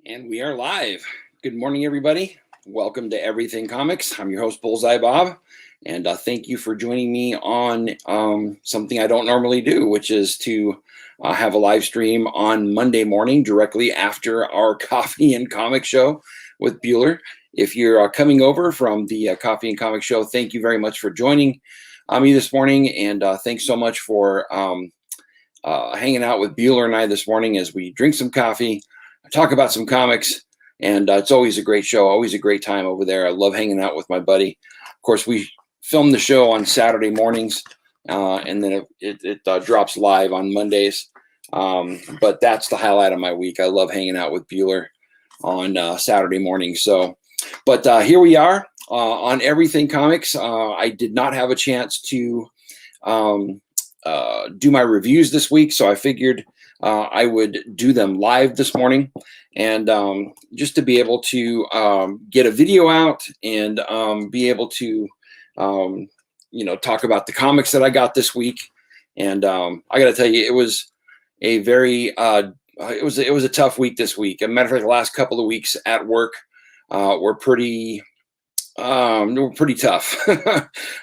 And we are live. Good morning, everybody. Welcome to Everything Comics. I'm your host, Bullseye Bob, and thank you for joining me on something I don't normally do, which is to have a live stream on Monday morning directly after our Coffee and Comic Show with Bueller. If you're coming over from the Coffee and Comic Show, thank you very much for joining me this morning, and thanks so much for hanging out with Bueller and I this morning as we drink some coffee, talk about some comics, and it's always a great show, always a great time over there. I love hanging out with my buddy. Of course, we film the show on Saturday mornings, and then it drops live on Mondays. But that's the highlight of my week. I love hanging out with Bueller on Saturday morning. But here we are on Everything Comics. I did not have a chance to do my reviews this week, so I figured I would do them live this morning, and just to be able to get a video out and be able to talk about the comics that I got this week. And I got to tell you, it was a very it was a tough week this week. As a matter of fact, the last couple of weeks at work were pretty tough.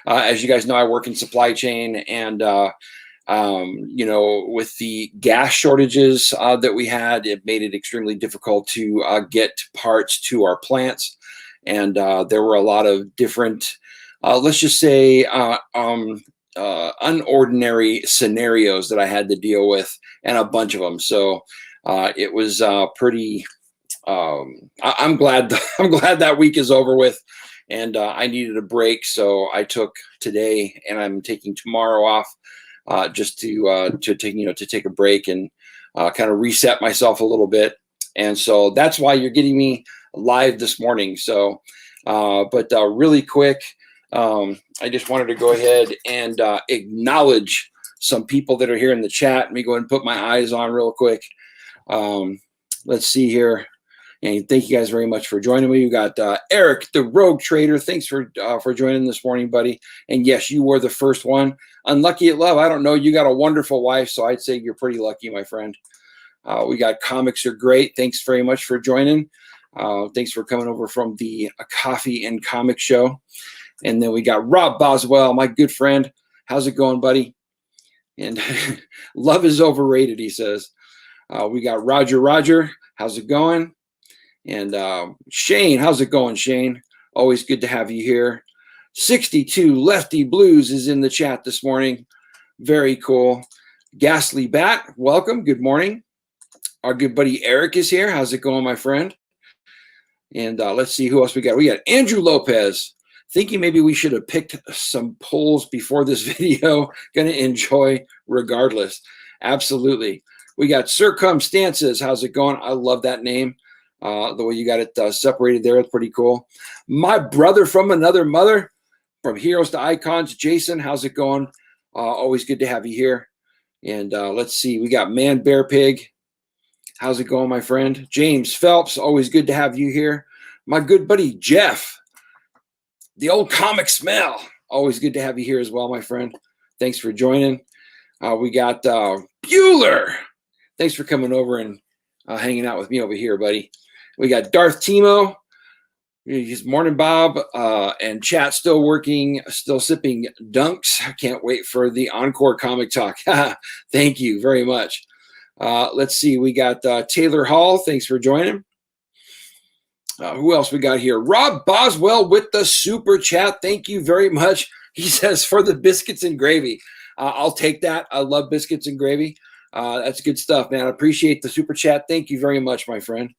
As you guys know, I work in supply chain, and with the gas shortages that we had, it made it extremely difficult to get parts to our plants. And there were a lot of different, let's just say, unordinary scenarios that I had to deal with, and a bunch of them. So it was pretty. I'm glad that week is over with, and I needed a break, so I took today, and I'm taking tomorrow off. Just to take a break and kind of reset myself a little bit. And so that's why you're getting me live this morning. So, but really quick, I just wanted to go ahead and acknowledge some people that are here in the chat. Let me go ahead and put my eyes on real quick. Let's see here. And thank you guys very much for joining me. You got Eric, the Rogue Trader. Thanks for joining this morning, buddy. And yes, you were the first one. Unlucky at love. I don't know. You got a wonderful wife, so I'd say you're pretty lucky, my friend. We got Comics Are Great. Thanks very much for joining. Thanks for coming over from the Coffee and Comic Show. And then we got Rob Boswell, my good friend. How's it going, buddy? And love is overrated, he says. We got Roger. How's it going? And Shane, how's it going, Shane? Always good to have you here. 62 Lefty Blues is in the chat this morning. Very cool. Ghastly Bat, welcome. Good morning. Our good buddy Eric is here. How's it going, my friend? And let's see who else we got. We got Andrew Lopez. Thinking maybe we should have picked some polls before this video. Going to enjoy regardless. Absolutely. We got Circumstances. How's it going? I love that name. The way you got it separated there, it's pretty cool. My brother from another mother, from Heroes to Icons, Jason, how's it going? Always good to have you here. And let's see, we got Man Bear Pig. How's it going, my friend? James Phelps, always good to have you here. My good buddy Jeff, the old comic smell, always good to have you here as well, my friend. Thanks for joining. We got Bueller. Thanks for coming over and hanging out with me over here, buddy. We got Darth Timo. He's morning, Bob, and chat still working, still sipping dunks. I can't wait for the encore comic talk. Thank you very much. Let's see. We got Taylor Hall. Thanks for joining. Who else we got here? Rob Boswell with the super chat. Thank you very much. He says for the biscuits and gravy. I'll take that. I love biscuits and gravy. That's good stuff, man. I appreciate the super chat. Thank you very much, my friend.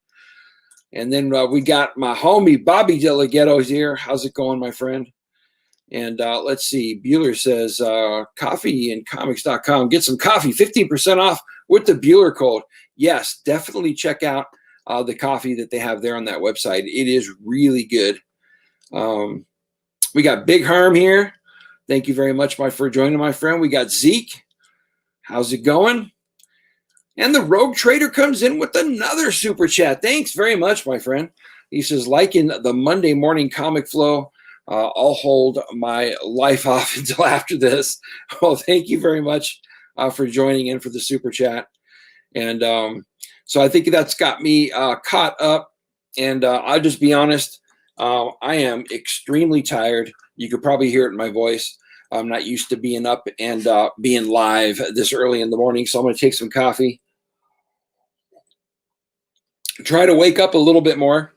And then we got my homie Bobby Delgado here. How's it going, my friend? And let's see. Bueller says coffeeandcomics.com. Get some coffee, 15% off with the Bueller code. Yes, definitely check out the coffee that they have there on that website. It is really good. We got Big Harm here. Thank you very much for joining, my friend. We got Zeke. How's it going? And the Rogue Trader comes in with another super chat. Thanks very much, my friend. He says, liking the Monday morning comic flow. I'll hold my life off until after this. Well, thank you very much for joining in for the super chat. And so I think that's got me caught up. And I'll just be honest, I am extremely tired. You could probably hear it in my voice. I'm not used to being up and being live this early in the morning. So I'm going to take some coffee, try to wake up a little bit more.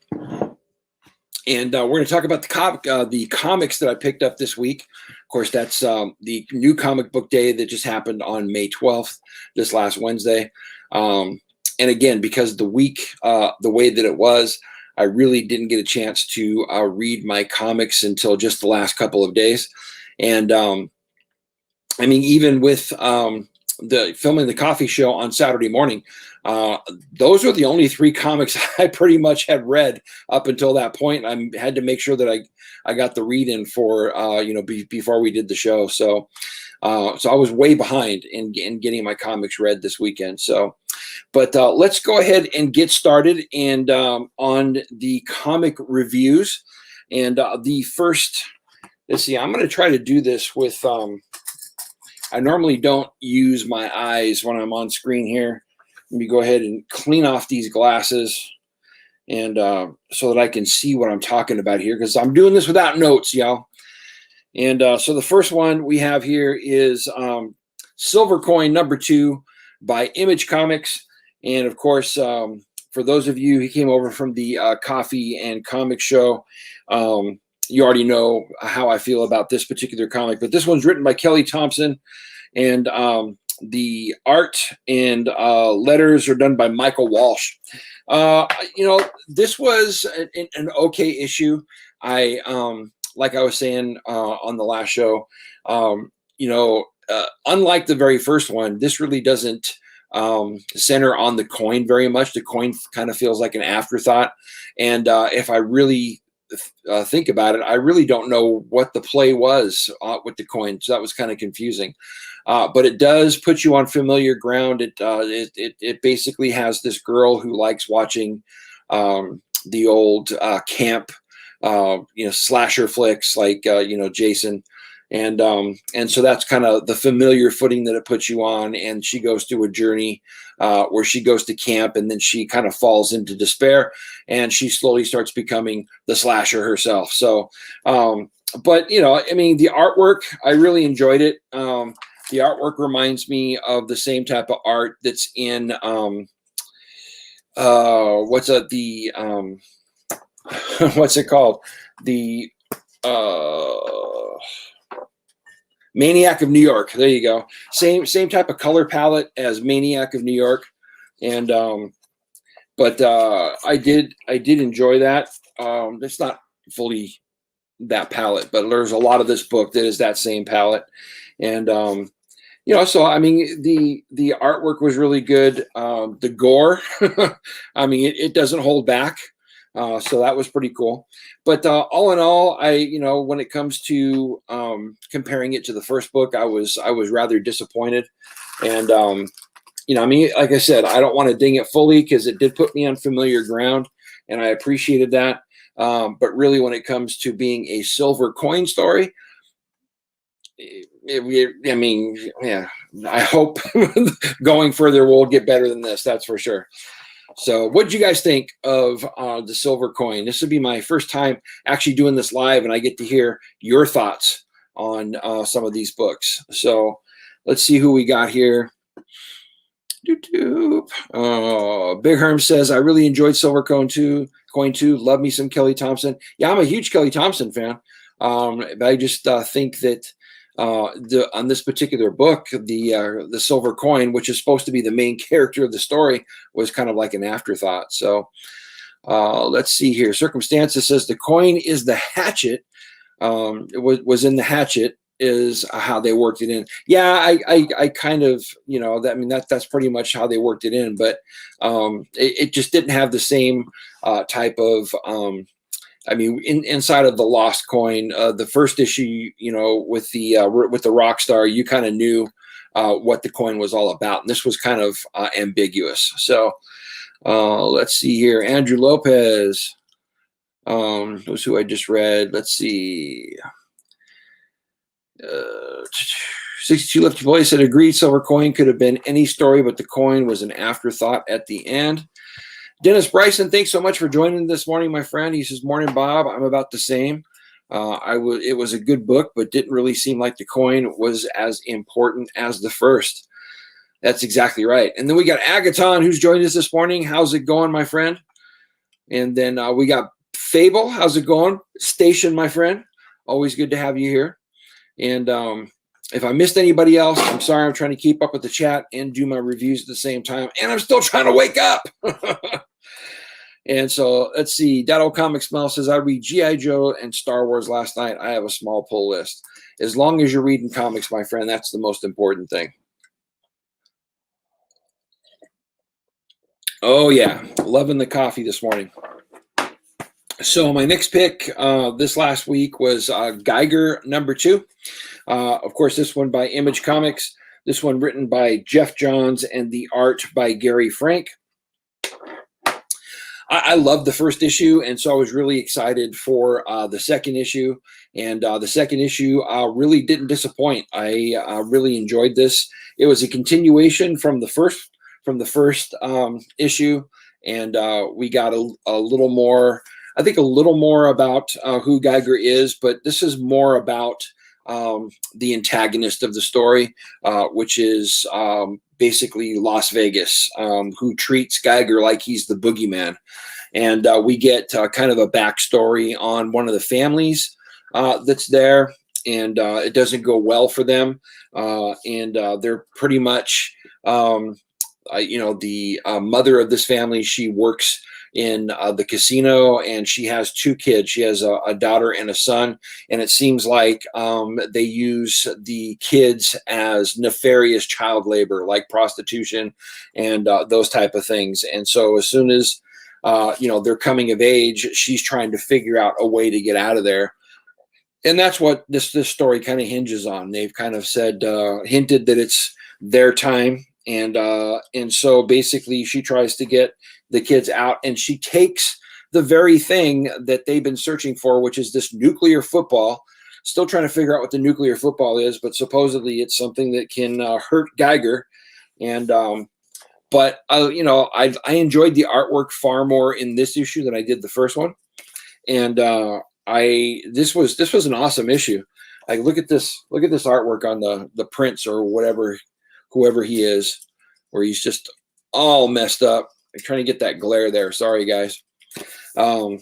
And we're going to talk about the comics that I picked up this week. Of course, that's the new comic book day that just happened on May 12th, this last Wednesday. And again, because the week, the way that it was, I really didn't get a chance to read my comics until just the last couple of days. And I mean, even with the filming the coffee show on Saturday morning, those were the only 3 comics I pretty much had read up until that point. I had to make sure that I got the read in for before we did the show. So I was way behind in getting my comics read this weekend. So, but let's go ahead and get started and on the comic reviews. And the first, let's see, I'm going to try to do this with. I normally don't use my eyes when I'm on screen here. Let me go ahead and clean off these glasses and so that I can see what I'm talking about here, because I'm doing this without notes, y'all. And so the first one we have here is Silver Coin #2 by Image Comics. And of course, for those of you who came over from the Coffee and Comic Show, you already know how I feel about this particular comic. But this one's written by Kelly Thompson, and the art and letters are done by Michael Walsh. This was an okay issue. Like I was saying on the last show, unlike the very first one, this really doesn't center on the coin very much. The coin kind of feels like an afterthought. And if I really think about it, I really don't know what the play was with the coin. So that was kind of confusing. But it does put you on familiar ground. It basically has this girl who likes watching the old camp, slasher flicks like Jason, and so that's kind of the familiar footing that it puts you on. And she goes through a journey where she goes to camp, and then she kind of falls into despair, and she slowly starts becoming the slasher herself. So, but the artwork, I really enjoyed it. The artwork reminds me of the same type of art that's in what's it called? The Maniac of New York. There you go. Same type of color palette as Maniac of New York. And but I did enjoy that. It's not fully that palette, but there's a lot of this book that is that same palette. And so I mean, the artwork was really good. The gore, I mean, it doesn't hold back. So that was pretty cool. But all in all, when it comes to comparing it to the first book, I was rather disappointed. And like I said, I don't want to ding it fully because it did put me on familiar ground, and I appreciated that. But really, when it comes to being a silver coin story, I hope going further we'll get better than this. That's for sure. So what did you guys think of the silver coin? This would be my first time actually doing this live, and I get to hear your thoughts on some of these books. So let's see who we got here. Big Herm says, I really enjoyed Silver Coin 2. Love me some Kelly Thompson. Yeah, I'm a huge Kelly Thompson fan. But I just think that on this particular book, the silver coin, which is supposed to be the main character of the story, was kind of like an afterthought. So let's see here. Circumstances says the coin is the hatchet. It was in the hatchet is how they worked it in. Yeah, I kind of, that's pretty much how they worked it in, but it just didn't have the same type of inside of the Lost Coin, the first issue, with the rock star, you kind of knew what the coin was all about, and this was kind of ambiguous. So let's see here. Andrew Lopez was who I just read. Let's see. 62 Lefty Boy said, agreed, silver coin could have been any story, but the coin was an afterthought at the end. Dennis Bryson, thanks so much for joining this morning, my friend. He says, morning, Bob. I'm about the same. It was a good book, but didn't really seem like the coin was as important as the first. That's exactly right. And then we got Agaton, who's joined us this morning. How's it going, my friend? And then we got Fable. How's it going? Station, my friend. Always good to have you here. And if I missed anybody else, I'm sorry. I'm trying to keep up with the chat and do my reviews at the same time. And I'm still trying to wake up. And so let's see. That old comic smell says, I read G.I. Joe and Star Wars last night. I have a small pull list. As long as you're reading comics, my friend, that's the most important thing. Oh, yeah. Loving the coffee this morning. So my next pick this last week was Geiger #2. Of course, this one by Image Comics. This one written by Jeff Johns and the art by Gary Frank. I loved the first issue, and so I was really excited for the second issue. And the second issue really didn't disappoint. I really enjoyed this. It was a continuation from the first issue, and we got a little more. I think a little more about who Geiger is, but this is more about the antagonist of the story, which is basically Las Vegas, who treats Geiger like he's the boogeyman. And we get kind of a backstory on one of the families that's there, and it doesn't go well for them. And they're pretty much, the mother of this family, she works in the casino, and she has 2 kids. She has a daughter and a son, and it seems like they use the kids as nefarious child labor, like prostitution and those type of things. And so as soon as they're coming of age, she's trying to figure out a way to get out of there. And that's what this story kind of hinges on. They've kind of hinted that it's their time. And so basically she tries to get the kids out, and she takes the very thing that they've been searching for, which is this nuclear football. Still trying to figure out what the nuclear football is, but supposedly it's something that can hurt Geiger. And but I enjoyed the artwork far more in this issue than I did the first one. And this was an awesome issue. Like, look at this artwork on the prince or whoever he is, where he's just all messed up. I'm trying to get that glare there. Sorry, guys. I'm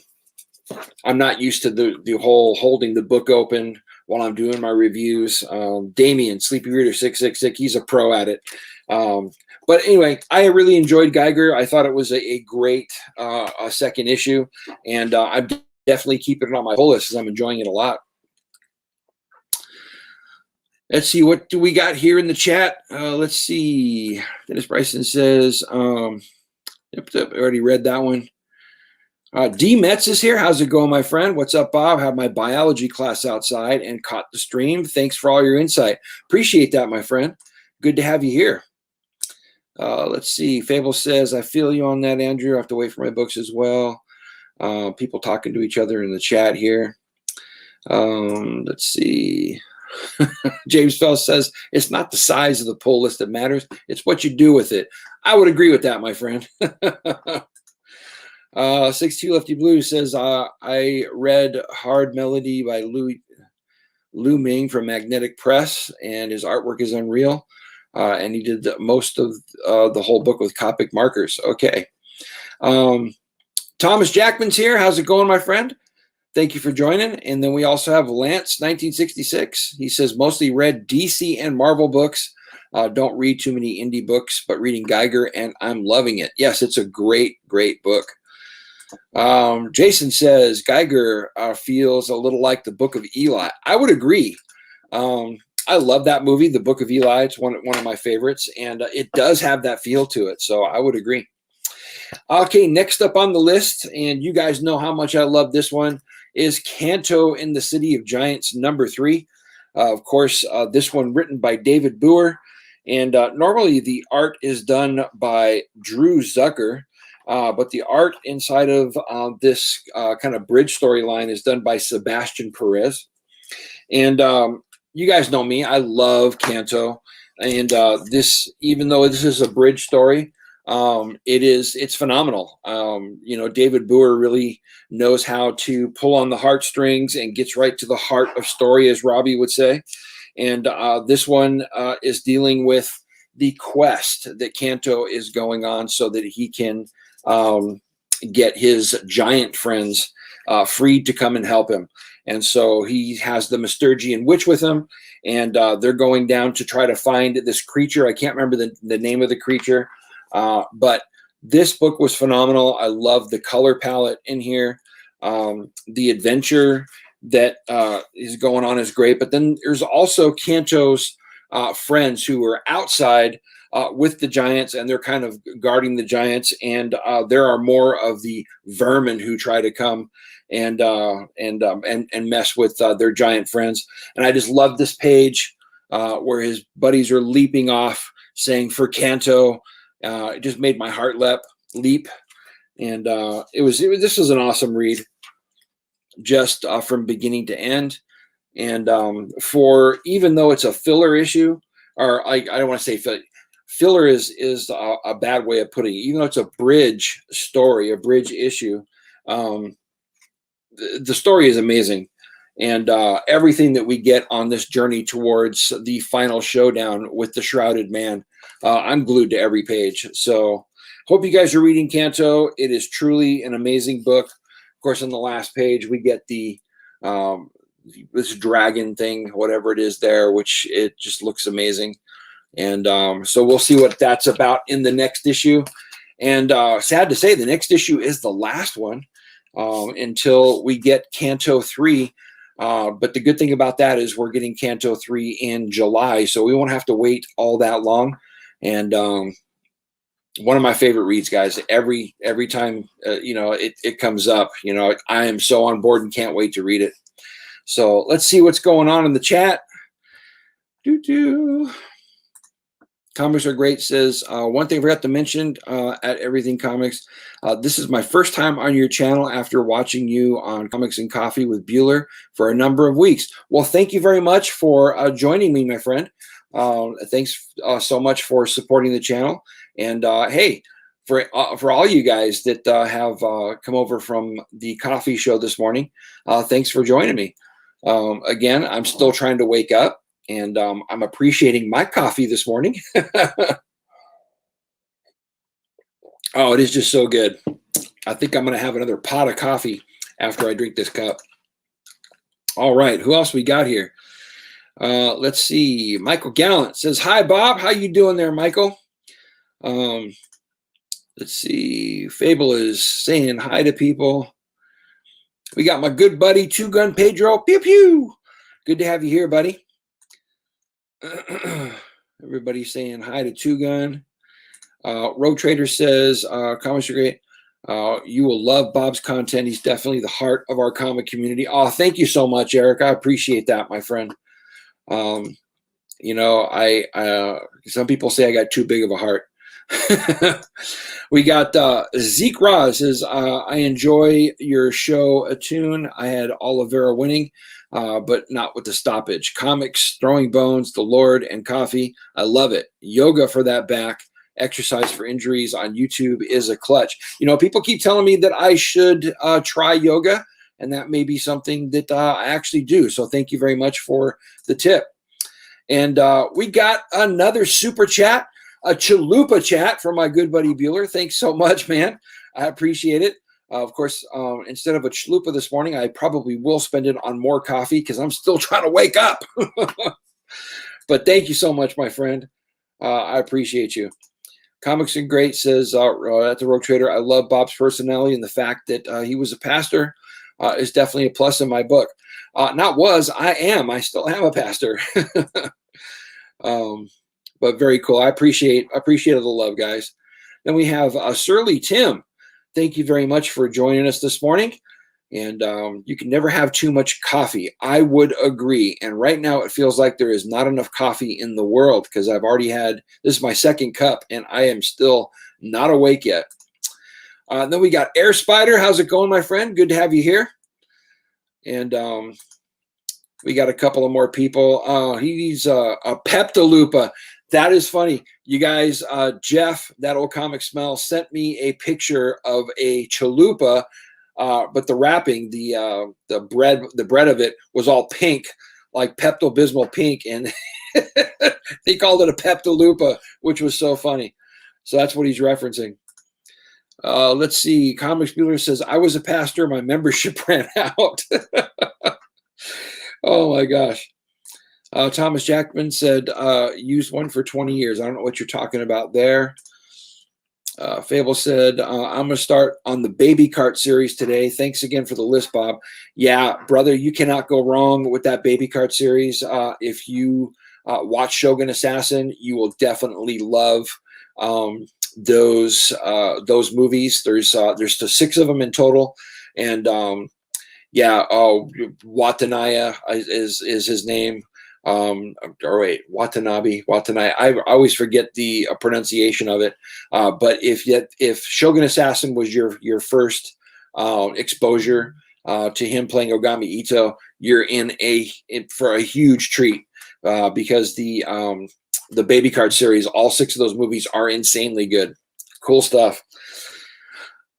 not used to the whole holding the book open while I'm doing my reviews. Damien, Sleepy Reader 666, he's a pro at it. But anyway, I really enjoyed Geiger. I thought it was a great second issue, and I'm definitely keeping it on my pull list because I'm enjoying it a lot. Let's see, what do we got here in the chat? Let's see. Dennis Bryson says, yep, I already read that one. D. Metz is here. How's it going, my friend? What's up, Bob? Have my biology class outside and caught the stream. Thanks for all your insight. Appreciate that, my friend. Good to have you here. Let's see. Fable says, I feel you on that, Andrew. I have to wait for my books as well. People talking to each other in the chat here. Let's see. James Fell says, it's not the size of the pull list that matters. It's what you do with it. I would agree with that, my friend. 62 Lefty Blue says, I read Hard Melody by Lu Ming from Magnetic Press, and his artwork is unreal. And he did most of the whole book with Copic markers. Okay. Thomas Jackman's here. How's it going, my friend? Thank you for joining. And then we also have Lance 1966. He says, mostly read DC and Marvel books. Don't read too many indie books, but reading Geiger, and I'm loving it. Yes, it's a great, great book. Jason says, Geiger feels a little like the Book of Eli. I would agree. I love that movie, The Book of Eli. It's one of my favorites, and it does have that feel to it, so I would agree. Okay, next up on the list, and you guys know how much I love this one, is Kanto in the City of Giants #3. Of course, this one written by David Bueller, and normally the art is done by Drew Zucker, but the art inside of this kind of bridge storyline is done by Sebastian Perez. And you guys know me. I love Kanto, and this, even though this is a bridge story, it's phenomenal. David Boer really knows how to pull on the heartstrings and gets right to the heart of story, as Robbie would say. And this one is dealing with the quest that Kanto is going on so that he can get his giant friends freed to come and help him. And so he has the Mysturgian witch with him, and they're going down to try to find this creature. I can't remember the name of the creature, but this book was phenomenal. I love the color palette in here. The adventure that is going on is great. But then there's also Kanto's friends who are outside with the giants, and they're kind of guarding the giants. And there are more of the vermin who try to come and mess with their giant friends. And I just love this page where his buddies are leaping off, saying "for Kanto." It just made my heart leap, and this was an awesome read, just from beginning to end. And for, even though it's a filler issue, or I don't want to say filler is a bad way of putting it. Even though it's a bridge story, a bridge issue, the story is amazing, and everything that we get on this journey towards the final showdown with the Shrouded Man, I'm glued to every page. So hope you guys are reading Kanto. It is truly an amazing book. Of course, on the last page we get the this dragon thing, whatever it is there, which it just looks amazing. And so we'll see what that's about in the next issue. And sad to say, the next issue is the last one until we get Kanto 3. But the good thing about that is we're getting Kanto 3 in July, so we won't have to wait all that long. And one of my favorite reads, guys. Every time it comes up, I am so on board and can't wait to read it. So let's see what's going on in the chat. Comics are great says, one thing I forgot to mention at Everything Comics, this is my first time on your channel after watching you on Comics and Coffee with Bueller for a number of weeks. Well, thank you very much for joining me, my friend. Thanks so much for supporting the channel. And hey, for all you guys that have come over from the coffee show this morning, thanks for joining me. Again, I'm still trying to wake up, and I'm appreciating my coffee this morning. Oh, it is just so good. I think I'm going to have another pot of coffee after I drink this cup. All right, who else we got here? Let's see. Michael Gallant says, "Hi, Bob. How you doing there, Michael?" Let's see. Fable is saying hi to people. We got my good buddy, Two Gun Pedro. Pew, pew. Good to have you here, buddy. Everybody's saying hi to Two Gun. Road Trader says, "Comics are great. You will love Bob's content. He's definitely the heart of our comic community." Oh, thank you so much, Eric. I appreciate that, my friend. Some people say I got too big of a heart. We got Zeke Roz says, "I enjoy your show, Attune. I had Oliveira winning, but not with the stoppage. Comics, throwing bones, the Lord, and coffee. I love it. Yoga for that back. Exercise for injuries on YouTube is a clutch." People keep telling me that I should try yoga, and that may be something that I actually do. So thank you very much for the tip. And we got another super chat, a chalupa chat from my good buddy Bueller. Thanks so much, man. I appreciate it. Of course, instead of a chalupa this morning, I probably will spend it on more coffee because I'm still trying to wake up. But thank you so much, my friend. I appreciate you. Comics and Great says, at the Rogue Trader, "I love Bob's personality, and the fact that he was a pastor is definitely a plus in my book." Not was, I am. I still am a pastor. But very cool. I appreciate the love, guys. Then we have Surly Tim. Thank you very much for joining us this morning. And you can never have too much coffee. I would agree. And right now it feels like there is not enough coffee in the world because I've already had, this is my second cup, and I am still not awake yet. Then we got Air Spider. How's it going, my friend? Good to have you here. And We got a couple of more people. He's a Peptalupa. That is funny. You guys, Jeff, that old comic smell, sent me a picture of a chalupa, but the wrapping, the bread of it was all pink, like Pepto-Bismol pink, and he called it a Peptalupa, which was so funny. So that's what he's referencing. Let's see. Comics Bueller says, I was a pastor. My membership ran out. Oh, my gosh. Thomas Jackman said, used one for 20 years. I don't know what you're talking about there. Fable said, I'm going to start on the Baby Cart series today. Thanks again for the list, Bob. Yeah, brother, you cannot go wrong with that Baby Cart series. If you watch Shogun Assassin, you will definitely love those movies. There's 6 of them in total, and Watanabe is his name. Watanabe. I always forget the pronunciation of it. But if Shogun Assassin was your first exposure to him playing Ogami Ito, you're in for a huge treat because the Baby Cart series, all 6 of those movies are insanely good. Cool stuff.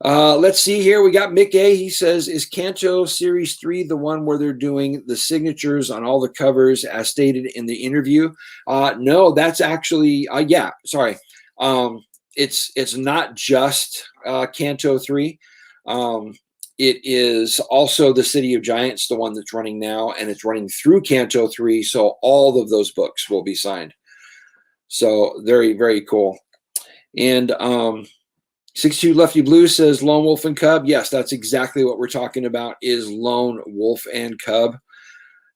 Let's see here. We got Mick A. He says, is Kanto Series 3 the one where they're doing the signatures on all the covers as stated in the interview? No, that's actually, sorry. It's not just Kanto 3. It is also the City of Giants, the one that's running now, and it's running through Kanto 3. So all of those books will be signed. So very, very cool. And 62 Lefty Blue says Lone Wolf and Cub. Yes, that's exactly what we're talking about, is Lone Wolf and Cub.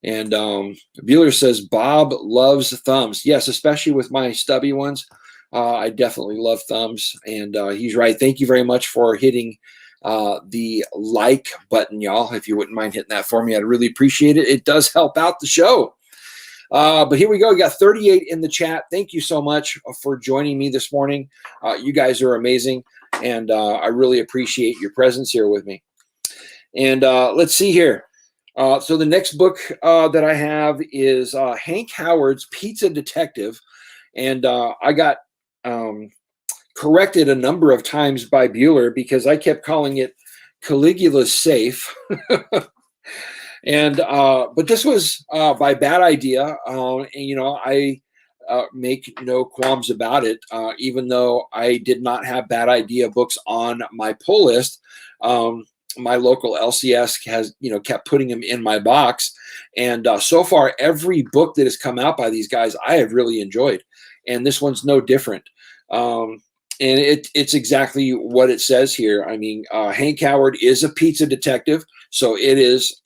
And Bueller says Bob loves thumbs. Yes, especially with my stubby ones. I definitely love thumbs. And he's right. Thank you very much for hitting the like button, y'all. If you wouldn't mind hitting that for me, I'd really appreciate it. It does help out the show. But here we go. We got 38 in the chat. Thank you so much for joining me this morning. You guys are amazing. And I really appreciate your presence here with me. And let's see here. So the next book that I have is Hank Howard's Pizza Detective. And I got corrected a number of times by Bueller because I kept calling it Caligula's Safe. And but this was by Bad Idea. And, I make no qualms about it, even though I did not have Bad Idea books on my pull list. My local LCS has, kept putting them in my box. And so far, every book that has come out by these guys, I have really enjoyed. And this one's no different. And it's exactly what it says here. I mean, Hank Howard is a pizza detective. So it is,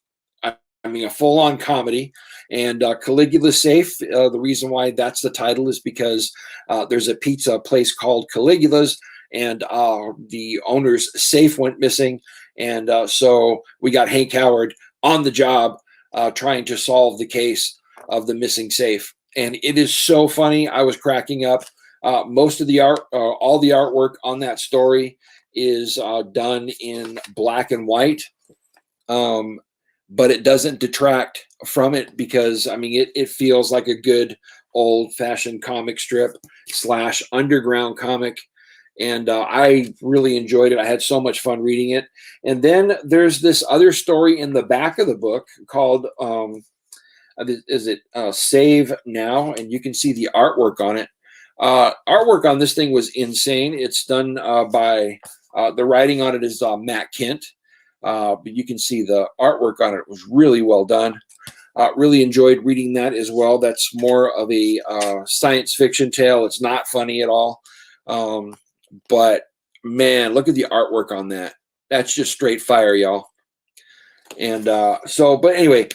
a full-on comedy. And Caligula's Safe, the reason why that's the title is because there's a pizza place called Caligula's, and the owner's safe went missing. And so we got Hank Howard on the job trying to solve the case of the missing safe. And it is so funny. I was cracking up. Most of the art, all the artwork on that story is done in black and white. But it doesn't detract from it because, it feels like a good old-fashioned comic strip / underground comic. And I really enjoyed it. I had so much fun reading it. And then there's this other story in the back of the book called, Save Now? And you can see the artwork on it. Artwork on this thing was insane. It's done by, the writing on it is Matt Kent. But you can see the artwork on it was really well done. Really enjoyed reading that as well. That's more of a science fiction tale. It's not funny at all. But man, look at the artwork on that. That's just straight fire, y'all. And but anyway,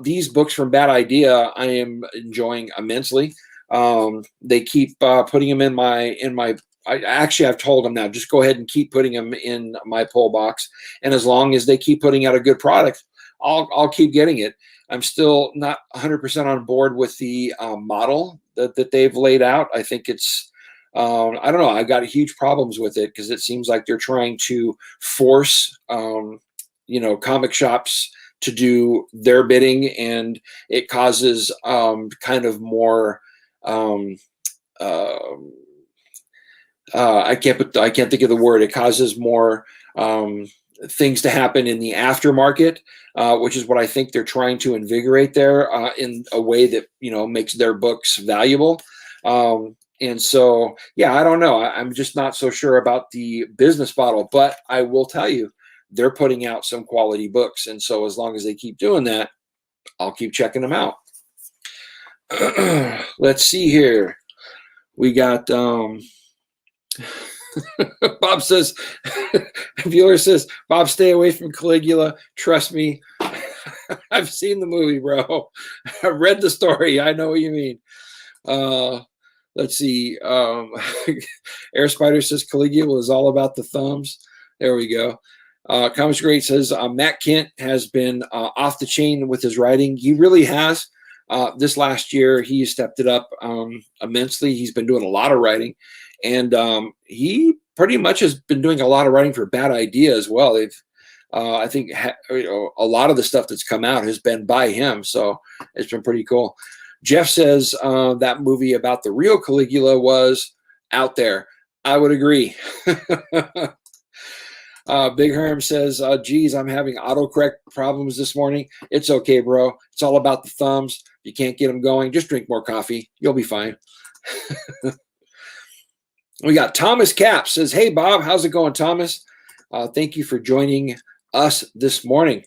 these books from Bad Idea, I am enjoying immensely. They keep putting them in my I've told them now, just go ahead and keep putting them in my pull box. And as long as they keep putting out a good product, I'll keep getting it. I'm still not 100% on board with the model that they've laid out. I think it's, I don't know. I've got huge problems with it because it seems like they're trying to force, comic shops to do their bidding, and it causes kind of more. Uh, I can't think of the word. It causes more things to happen in the aftermarket, which is what I think they're trying to invigorate there in a way that makes their books valuable. And so, yeah, I don't know. I'm just not so sure about the business model, but I will tell you, they're putting out some quality books, and so as long as they keep doing that, I'll keep checking them out. Let's see here. We got Bob says, Bueller says, Bob, stay away from Caligula. Trust me. I've seen the movie, bro. I read the story. I know what you mean. Let's see. Air Spider says Caligula is all about the thumbs. There we go. Comics Great says Matt Kent has been off the chain with his writing. He really has. This last year, he stepped it up immensely. He's been doing a lot of writing, and he pretty much has been doing a lot of writing for Bad Idea as well. They've, I think, a lot of the stuff that's come out has been by him, so it's been pretty cool. Jeff says that movie about the real Caligula was out there. I would agree. Big Herm says, geez, I'm having autocorrect problems this morning. It's okay, bro. It's all about the thumbs. If you can't get them going, just drink more coffee. You'll be fine. We got Thomas Cap says, hey, Bob, how's it going, Thomas? Thank you for joining us this morning.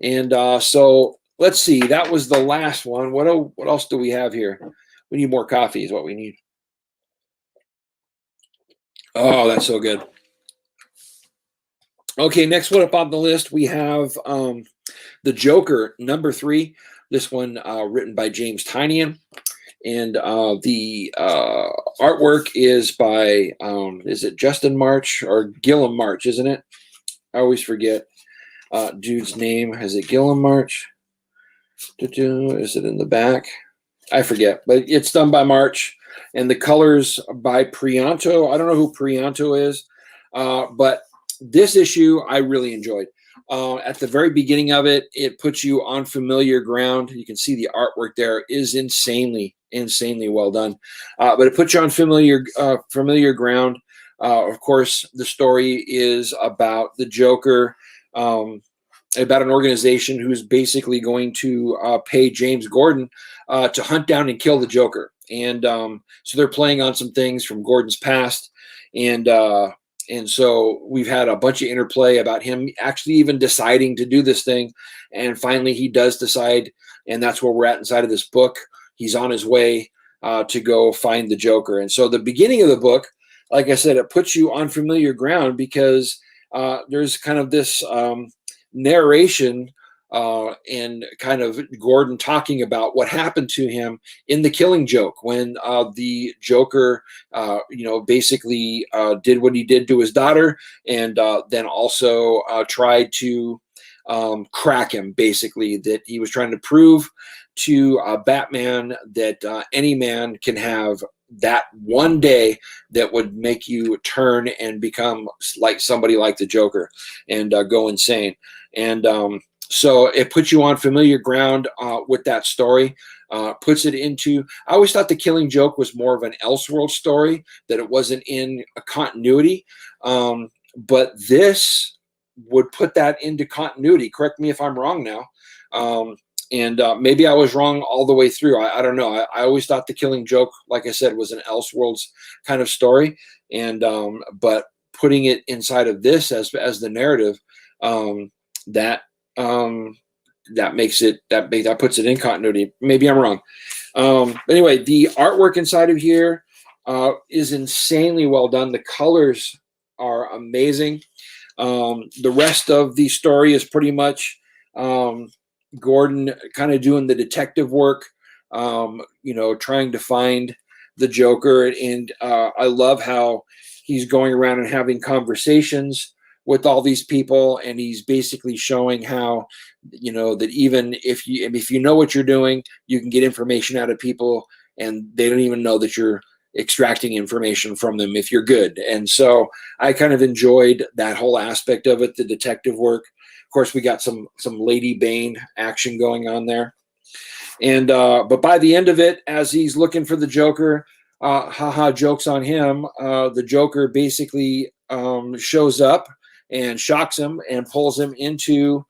And so let's see. That was the last one. What else do we have here? We need more coffee is what we need. Oh, that's so good. Okay, next one up on the list, we have The Joker, #3. This one written by James Tynion. And the artwork is by, is it Justin March or Gillum March, isn't it? I always forget dude's name. Is it Gillum March? Is it in the back? I forget, but it's done by March. And the colors by Prianto. I don't know who Prianto is, but this issue I really enjoyed. At the very beginning of it, it puts you on familiar ground. You can see the artwork there is insanely well done. But it puts you on familiar ground. Of course, the story is about the Joker, about an organization who's basically going to pay James Gordon to hunt down and kill the Joker. And so they're playing on some things from Gordon's past. And so we've had a bunch of interplay about him actually even deciding to do this thing. And finally, he does decide. And that's where we're at inside of this book. He's on his way to go find the Joker. And so the beginning of the book, like I said, it puts you on familiar ground because there's kind of this narration and kind of Gordon talking about what happened to him in The Killing Joke when the Joker, basically did what he did to his daughter, and then also tried to crack him, basically, that he was trying to prove to Batman that any man can have that one day that would make you turn and become like somebody like the Joker and go insane. And so it puts you on familiar ground with that story, puts it into, I always thought The Killing Joke was more of an Elseworld story, that it wasn't in a continuity. But this would put that into continuity. Correct me if I'm wrong now. And maybe I was wrong all the way through. I don't know. I always thought The Killing Joke, like I said, was an Elseworlds kind of story. And but putting it inside of this as the narrative, that makes it that puts it in continuity. Maybe I'm wrong. But anyway, the artwork inside of here is insanely well done. The colors are amazing. The rest of the story is pretty much Gordon kind of doing the detective work, trying to find the Joker. And I love how he's going around and having conversations with all these people, and he's basically showing how, that even if you know what you're doing, you can get information out of people, and they don't even know that you're extracting information from them if you're good. And so I kind of enjoyed that whole aspect of it, the detective work. Of course, we got some Lady Bane action going on there. And but by the end of it, as he's looking for the Joker, haha, jokes on him. The Joker basically shows up and shocks him and pulls him into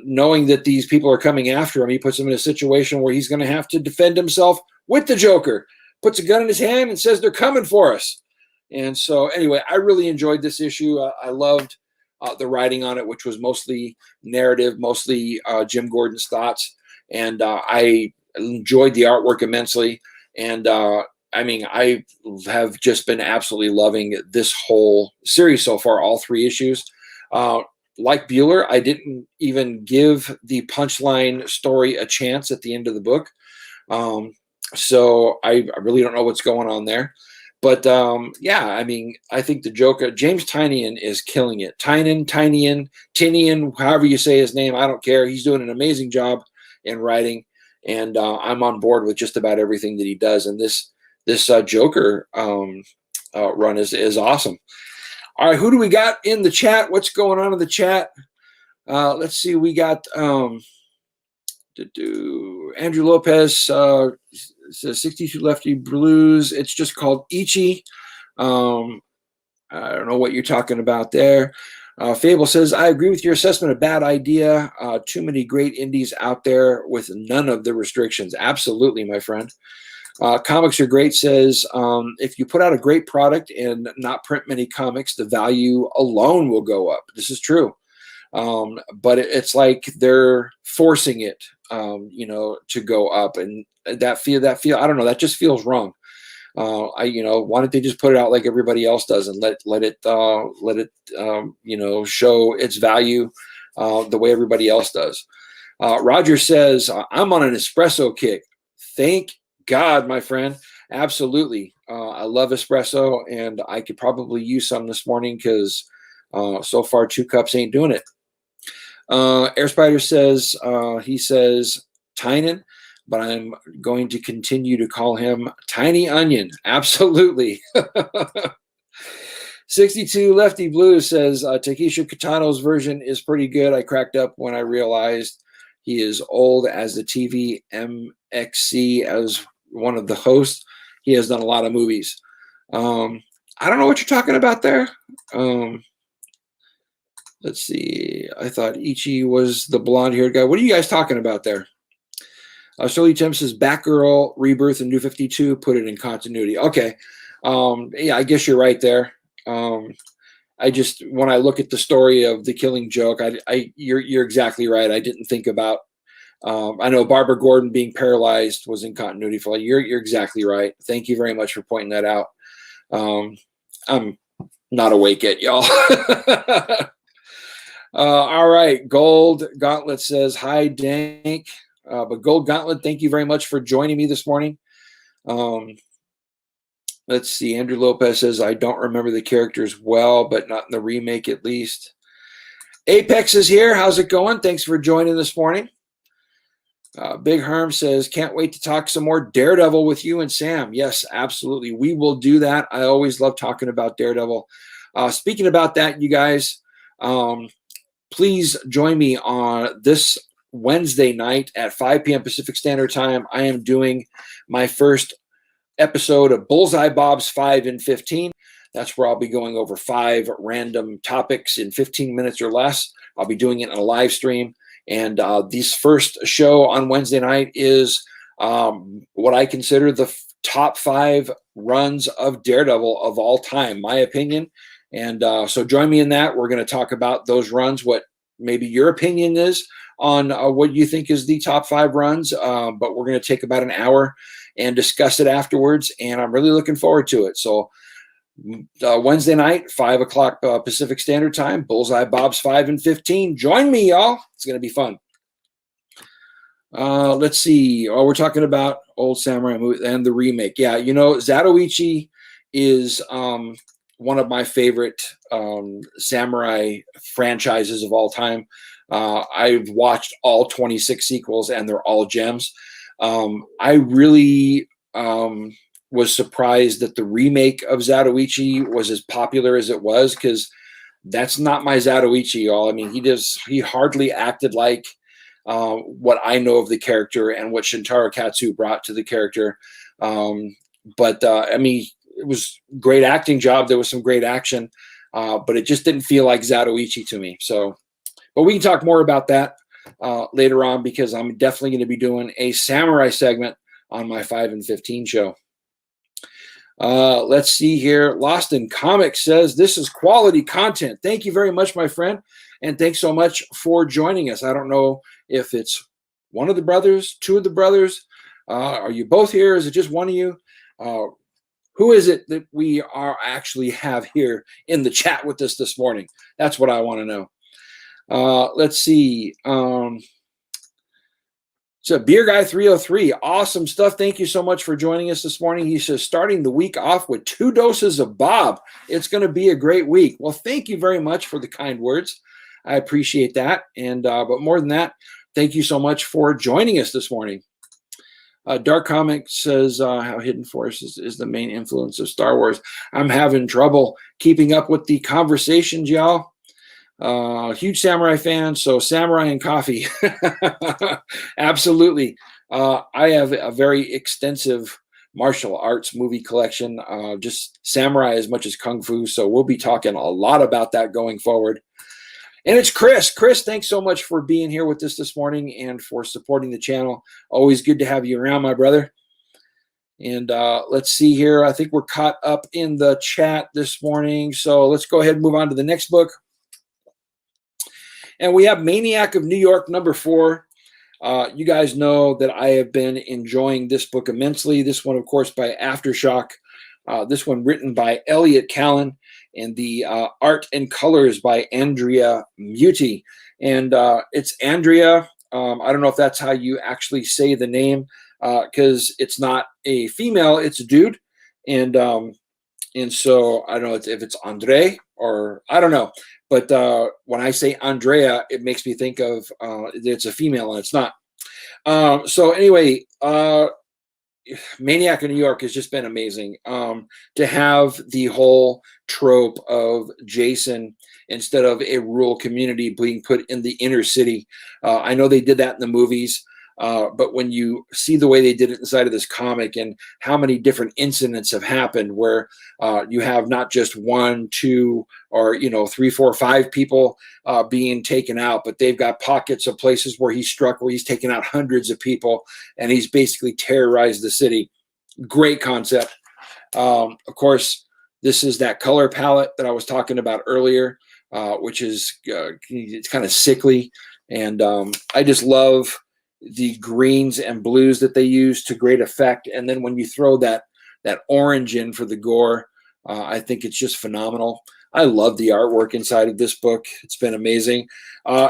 knowing that these people are coming after him. He puts him in a situation where he's going to have to defend himself with the Joker. Puts a gun in his hand and says, "They're coming for us." And so, anyway, I really enjoyed this issue. I loved the writing on it, which was mostly narrative, mostly Jim Gordon's thoughts. And I enjoyed the artwork immensely. And I mean, I have just been absolutely loving this whole series so far, all 3 issues. Like Bueller, I didn't even give the punchline story a chance at the end of the book. So I really don't know what's going on there. But yeah, I mean, I think the Joker, James Tynion, is killing it. Tynion, however you say his name, I don't care. He's doing an amazing job in writing, and I'm on board with just about everything that he does. And this Joker run is awesome. All right, who do we got in the chat? What's going on in the chat? Let's see. We got Andrew Lopez says 62 Lefty Blues. It's just called Ichi. I don't know what you're talking about there. Fable says, I agree with your assessment. A bad idea. Too many great indies out there with none of the restrictions. Absolutely, my friend. Comics Are Great says, if you put out a great product and not print many comics, the value alone will go up. This is true. But it's like they're forcing it, to go up, and that feel, I don't know, that just feels wrong. Why don't they just put it out like everybody else does and let it show its value the way everybody else does. Roger says, I'm on an espresso kick. Thank God, my friend. Absolutely. I love espresso, and I could probably use some this morning because so far 2 cups ain't doing it. Air Spider says, he says Tynan, but I'm going to continue to call him Tiny Onion. Absolutely. 62 Lefty Blue says, Takesha Kitano's version is pretty good. I cracked up when I realized he is old as the TV MXC as one of the hosts. He has done a lot of movies. I don't know what you're talking about there. Let's see. I thought Ichi was the blonde-haired guy. What are you guys talking about there? Shirley Tim says, Batgirl, Rebirth, and New 52, put it in continuity. Okay. Yeah, I guess you're right there. I just, when I look at the story of the Killing Joke, you're exactly right. I didn't think about, I know Barbara Gordon being paralyzed was in continuity for, you're exactly right. Thank you very much for pointing that out. I'm not awake yet, y'all. All right. Gold Gauntlet says, hi, Dank. But Gold Gauntlet, thank you very much for joining me this morning. Let's see. Andrew Lopez says, I don't remember the characters well, but not in the remake at least. Apex is here. How's it going? Thanks for joining this morning. Big Herm says, can't wait to talk some more Daredevil with you and Sam. Yes, absolutely. We will do that. I always love talking about Daredevil. Speaking about that, you guys, please join me on this Wednesday night at 5 p.m. Pacific Standard Time. I am doing my first episode of Bullseye Bob's 5 in 15. That's where I'll be going over 5 random topics in 15 minutes or less. I'll be doing it in a live stream. And this first show on Wednesday night is what I consider the top 5 runs of Daredevil of all time, my opinion. And so join me in that. We're going to talk about those runs, what maybe your opinion is on what you think is the top 5 runs. But we're going to take about an hour and discuss it afterwards. And I'm really looking forward to it. So Wednesday night, 5 o'clock Pacific Standard Time, Bullseye Bob's 5 in 15. Join me, y'all. It's going to be fun. Let's see. Oh, we're talking about Old Samurai movie and the remake. Yeah, Zatoichi is one of my favorite samurai franchises of all time. I've watched all 26 sequels, and they're all gems. I really was surprised that the remake of Zatoichi was as popular as it was, because that's not my Zatoichi, y'all. I mean, he hardly acted like what I know of the character and what Shintaro Katsu brought to the character. I mean, it was great acting job. There was some great action, but it just didn't feel like Zatoichi to me. So, but we can talk more about that later on, because I'm definitely going to be doing a samurai segment on my 5 and 15 show. Let's see here. Lost in Comics says, this is quality content. Thank you very much, my friend. And thanks so much for joining us. I don't know if it's one of the brothers, two of the brothers. Are you both here? Is it just one of you? Who is it that we are actually have here in the chat with us this morning? That's what I want to know. Let's see. So Beer Guy 303, awesome stuff. Thank you so much for joining us this morning. He says, starting the week off with 2 doses of Bob. It's going to be a great week. Well, thank you very much for the kind words. I appreciate that. And but more than that, thank you so much for joining us this morning. Dark Comic says how Hidden Force is the main influence of Star Wars. I'm having trouble keeping up with the conversations, y'all. Huge samurai fan, so samurai and coffee. Absolutely. I have a very extensive martial arts movie collection, just samurai as much as kung fu, so we'll be talking a lot about that going forward. And it's Chris. Chris, thanks so much for being here with us this morning and for supporting the channel. Always good to have you around, my brother. And let's see here. I think we're caught up in the chat this morning, so let's go ahead and move on to the next book. And we have Maniac of New York, number 4. You guys know that I have been enjoying this book immensely. This one, of course, by Aftershock. This one written by Elliot Callan, and the art and colors by Andrea Muti. And it's Andrea. I don't know if that's how you actually say the name, because it's not a female, it's a dude. And so I don't know if it's Andre or I don't know. But when I say Andrea, it makes me think of it's a female, and it's not. So anyway, Maniac of New York has just been amazing. To have the whole trope of Jason, instead of a rural community, being put in the inner city. I know they did that in the movies. But when you see the way they did it inside of this comic and how many different incidents have happened where you have not just 1, 2, or 3, 4, 5 people being taken out, but they've got pockets of places where he's struck, where he's taken out hundreds of people, and he's basically terrorized the city. Great concept. Of course, this is that color palette that I was talking about earlier, which is it's kind of sickly, and I just love the greens and blues that they use to great effect. And then when you throw that orange in for the gore, I think it's just phenomenal. I love the artwork inside of this book. It's been amazing.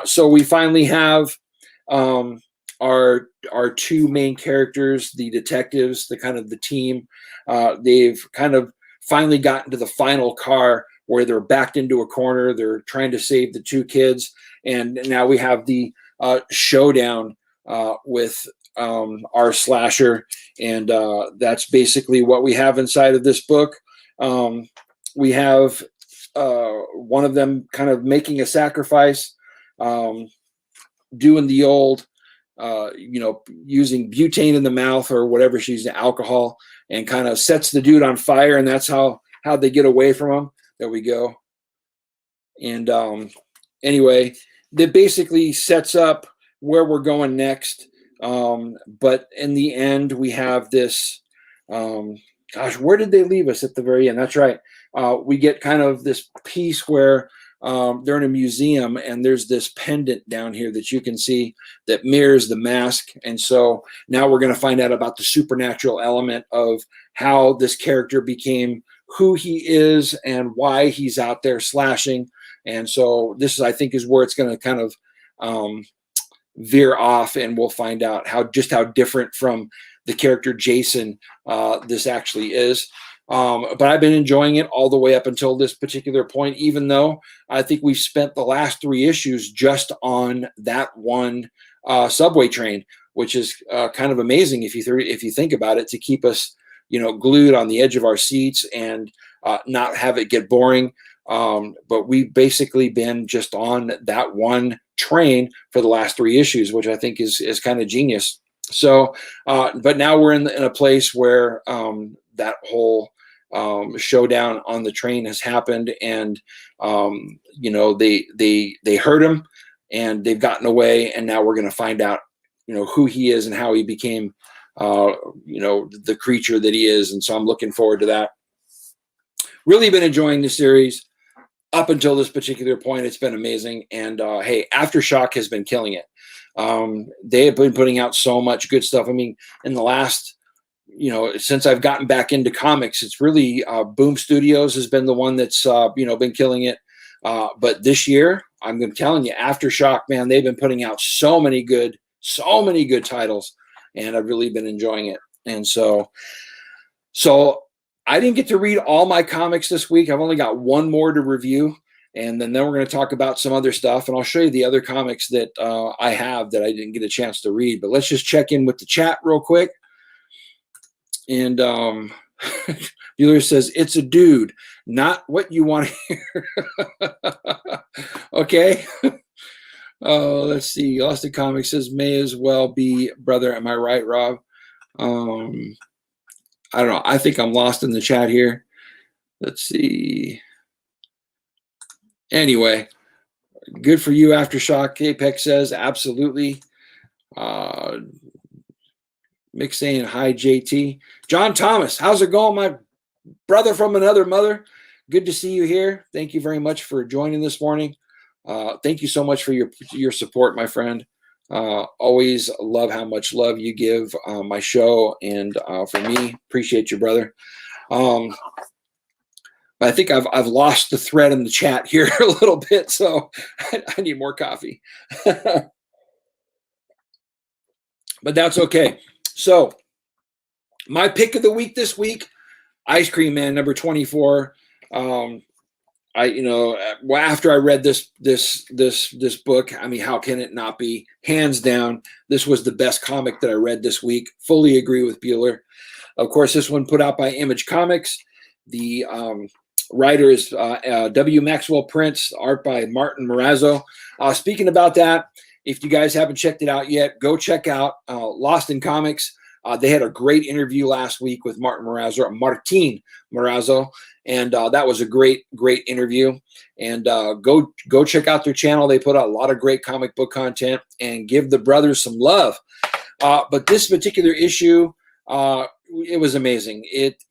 So we finally have our 2 main characters, the detectives, the team. They've kind of finally gotten to the final car where they're backed into a corner. They're trying to save the 2 kids. And now we have the showdown with our slasher, and that's basically what we have inside of this book. We have one of them kind of making a sacrifice, doing the old, using butane in the mouth or whatever she's alcohol, and kind of sets the dude on fire, and that's how they get away from him. There we go. And anyway, that basically sets up where we're going next. But in the end, we have this, gosh, where did they leave us at the very end? That's right. We get kind of this piece where they're in a museum, and there's this pendant down here that you can see that mirrors the mask. And so now we're going to find out about the supernatural element of how this character became who he is and why he's out there slashing. And so this is, I think, is where it's going to kind of veer off, and we'll find out how different from the character Jason this actually is. But I've been enjoying it all the way up until this particular point, even though I think we've spent the last 3 issues just on that one subway train. which is kind of amazing if you think about it, to keep us, glued on the edge of our seats and not have it get boring. But we've basically been just on that one train for the last 3 issues, which I think is kind of genius. So, but now we're in a place where that whole showdown on the train has happened, and they hurt him, and they've gotten away, and now we're going to find out who he is and how he became the creature that he is. And so I'm looking forward to that. Really been enjoying the series up until this particular point. It's been amazing. And hey, Aftershock has been killing it. They have been putting out so much good stuff. I mean, in the last, since I've gotten back into comics, it's really Boom Studios has been the one that's been killing it. But this year, I'm telling you, Aftershock, man, they've been putting out so many good titles, and I've really been enjoying it. And so I didn't get to read all my comics this week. I've only got one more to review, and then we're going to talk about some other stuff, and I'll show you the other comics that I have that I didn't get a chance to read. But let's just check in with the chat real quick. And Bueller says, it's a dude, not what you want to hear. Okay. Oh, let's see. Austin Comics says, may as well be brother. Am I right, Rob? I don't know. I think I'm lost in the chat here. Let's see. Anyway, good for you, Aftershock. Apex says, absolutely. Mick saying, hi, JT. John Thomas, how's it going, my brother from another mother? Good to see you here. Thank you very much for joining this morning. Thank you so much for your support, my friend. Always love how much love you give my show, and for me, appreciate you, brother. But I think I've lost the thread in the chat here a little bit, so I need more coffee. But that's okay. So my pick of the week this week, Ice Cream Man number 24. After I read this book, I mean, how can it not be? Hands down, this was the best comic that I read this week. Fully agree with Bueller. Of course, this one put out by Image Comics. The writer is W. Maxwell Prince, art by Martin Morazzo. Speaking about that, if you guys haven't checked it out yet, go check out Lost in Comics. They had a great interview last week with Martin Morazzo, and that was a great interview. And go check out their channel. They put out a lot of great comic book content, and give the brothers some love. But this particular issue, it was amazing. It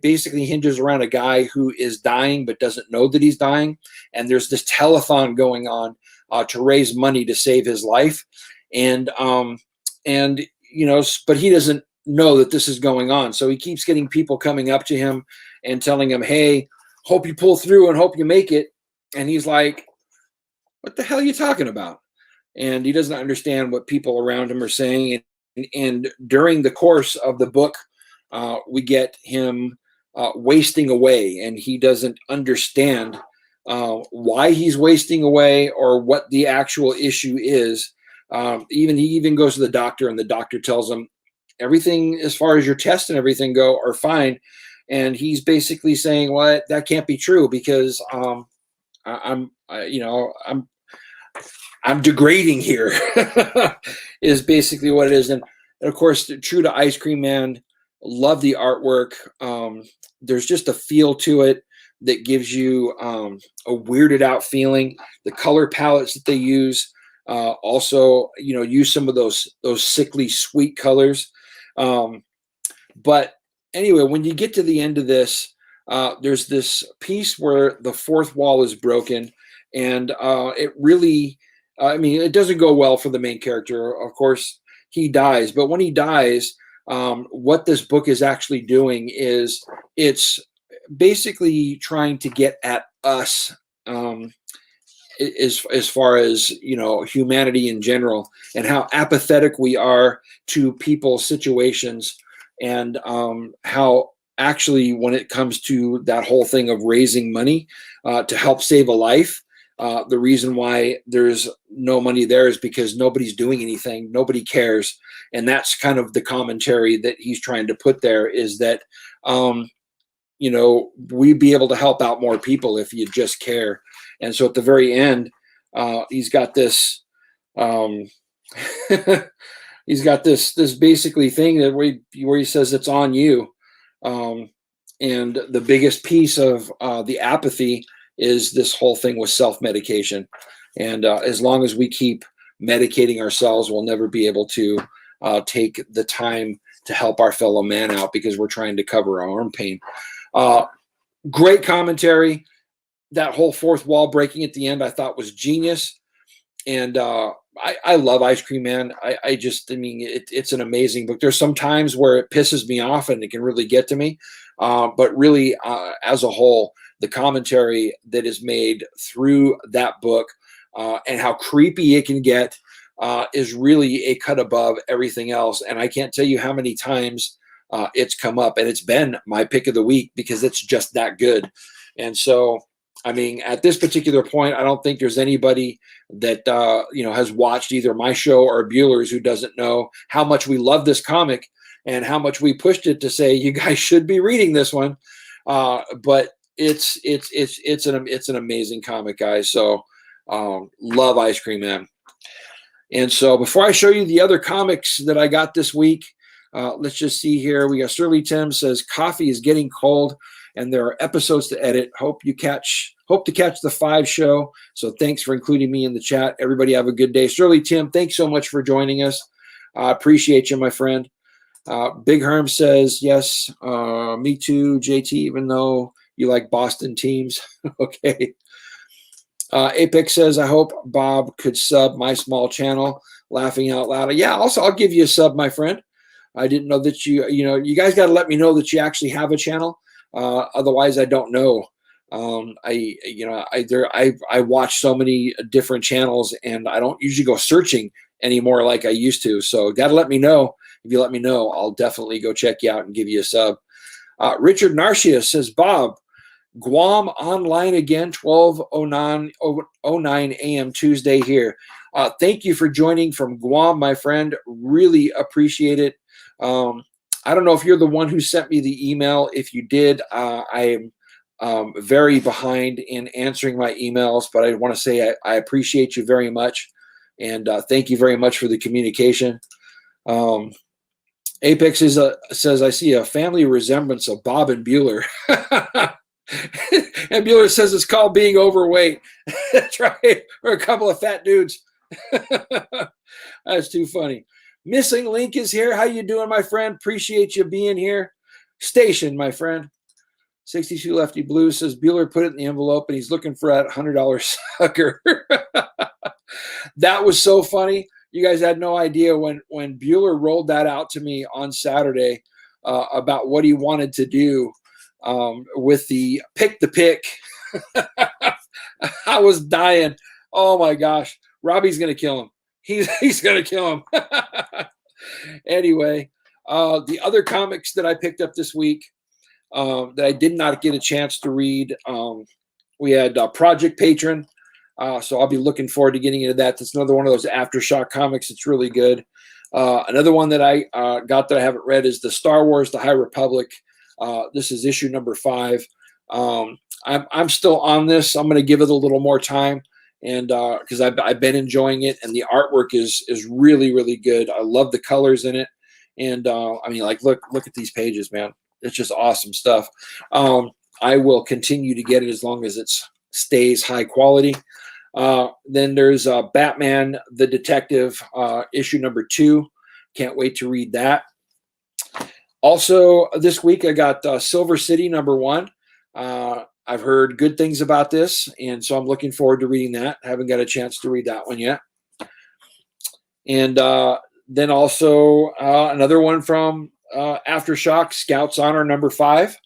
basically hinges around a guy who is dying but doesn't know that he's dying, and there's this telethon going on to raise money to save his life, and but he doesn't know that this is going on. So he keeps getting people coming up to him and telling him, hey, hope you pull through and hope you make it. And he's like, what the hell are you talking about? And he doesn't understand what people around him are saying. And during the course of the book, we get him wasting away, and he doesn't understand why he's wasting away or what the actual issue is. He even goes to the doctor, and the doctor tells him everything as far as your tests and everything go are fine. And he's basically saying, well, that can't be true, because I'm degrading here is basically what it is. And of course, true to Ice Cream Man, love the artwork. There's just a feel to it that gives you a weirded out feeling. The color palettes that they use also, use some of those sickly sweet colors. But anyway, when you get to the end of this, there's this piece where the fourth wall is broken, and it really, it doesn't go well for the main character. Of course, he dies, but when he dies, what this book is actually doing is it's basically trying to get at us, as far as humanity in general, and how apathetic we are to people's situations, and how actually when it comes to that whole thing of raising money to help save a life, The reason why there's no money there is because nobody's doing anything. Nobody cares. And that's kind of the commentary that he's trying to put there, is that, we'd be able to help out more people if you just care. And so at the very end, he's got this, he's got this basically thing that where he says it's on you. And the biggest piece of the apathy is this whole thing with self-medication. And as long as we keep medicating ourselves, we'll never be able to take the time to help our fellow man out, because we're trying to cover our own pain. Great commentary. That whole fourth wall breaking at the end, I thought was genius. And I love Ice Cream Man. It's an amazing book. There's some times where it pisses me off and it can really get to me. But really, as a whole, the commentary that is made through that book and how creepy it can get is really a cut above everything else. And I can't tell you how many times it's come up, and it's been my pick of the week because it's just that good. And so, at this particular point, I don't think there's anybody that has watched either my show or Bueller's who doesn't know how much we love this comic and how much we pushed it to say you guys should be reading this one. But it's an amazing comic, guys. So love Ice Cream Man. And so before I show you the other comics that I got this week, let's just see here. We got Surly Tim says coffee is getting cold and there are episodes to edit. Hope to catch the 5 show. So thanks for including me in the chat. Everybody have a good day. Surly Tim, thanks so much for joining us. I appreciate you, my friend. Big Herm says, yes, me too, JT, even though you like Boston teams. Okay. Apex says, I hope Bob could sub my small channel, laughing out loud. Yeah, also, I'll give you a sub, my friend. I didn't know that you guys got to let me know that you actually have a channel. Otherwise, I don't know. I watch so many different channels, and I don't usually go searching anymore like I used to. So got to let me know. If you let me know, I'll definitely go check you out and give you a sub. Richard Narcia says, Bob, Guam online again, 12:09 a.m. Tuesday here. Thank you for joining from Guam, my friend. Really appreciate it. I don't know if you're the one who sent me the email. If you did, I am very behind in answering my emails, but I want to say I appreciate you very much. And thank you very much for the communication. Apex says, I see a family resemblance of Bob and Bueller. And Bueller says it's called being overweight. That's right. We're a couple of fat dudes. That's too funny. Missing Link is here. How you doing, my friend? Appreciate you being here. Station, my friend. 62 Lefty Blue says Bueller put it in the envelope and he's looking for that $100 sucker. That was so funny. You guys had no idea when Bueller rolled that out to me on Saturday about what he wanted to do with the pick. I was dying. Oh my gosh. Robbie's going to kill him. He's going to kill him. Anyway, the other comics that I picked up this week that I did not get a chance to read, we had Project Patron. So I'll be looking forward to getting into that. That's another one of those Aftershock comics. It's really good. Another one that I got that I haven't read is the Star Wars, The High Republic. This is issue number 5. I'm still on this. I'm going to give it a little more time, and because I've been enjoying it, and the artwork is really, really good. I love the colors in it, and look at these pages, man. It's just awesome stuff. I will continue to get it as long as it stays high quality. Then there's Batman the Detective, issue number 2. Can't wait to read that. Also, this week I got Silver City number 1. I've heard good things about this, and so I'm looking forward to reading that. Haven't got a chance to read that one yet. And then also another one from Aftershock, Scouts Honor number 5.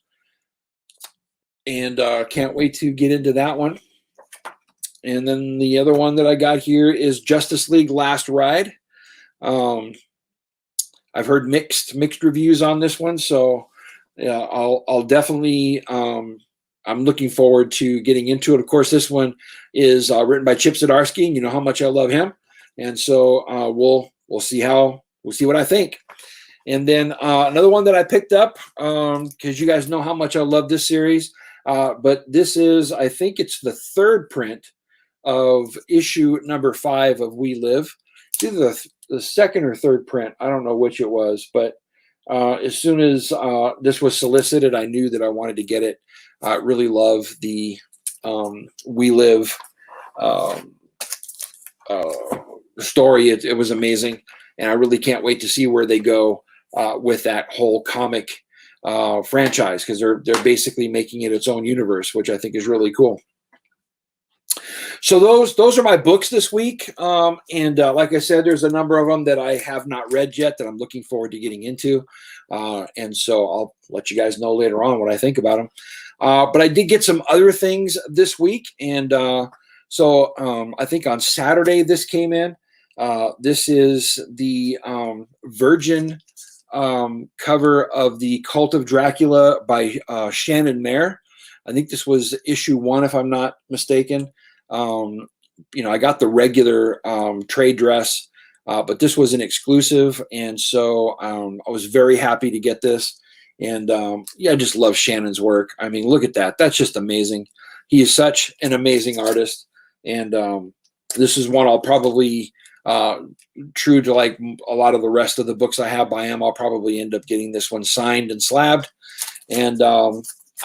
And can't wait to get into that one. And then the other one that I got here is Justice League Last Ride. I've heard mixed reviews on this one, so yeah, I'll definitely I'm looking forward to getting into it. Of course, this one is written by Chip Zdarsky, and you know how much I love him. And so we'll see what I think. And then another one that I picked up, because you guys know how much I love this series. But this is, I think it's the third print of issue number 5 of We Live. It's either the second or third print. I don't know which it was, but as soon as this was solicited, I knew that I wanted to get it. I really love the We Live story. It was amazing, and I really can't wait to see where they go with that whole comic franchise, because they're basically making it its own universe, which I think is really cool. So those are my books this week, and like I said, there's a number of them that I have not read yet that I'm looking forward to getting into, and so I'll let you guys know later on what I think about them. But I did get some other things this week, and so I think on Saturday this came in. This is the Virgin cover of the Cult of Dracula by Shannon Mayer. I think this was issue 1, if I'm not mistaken. I got the regular trade dress, but this was an exclusive, and so I was very happy to get this. And I just love Shannon's work. I mean, look at that. That's just amazing. He is such an amazing artist, and this is one I'll probably, true to like a lot of the rest of the books I have by him, I'll probably end up getting this one signed and slabbed. And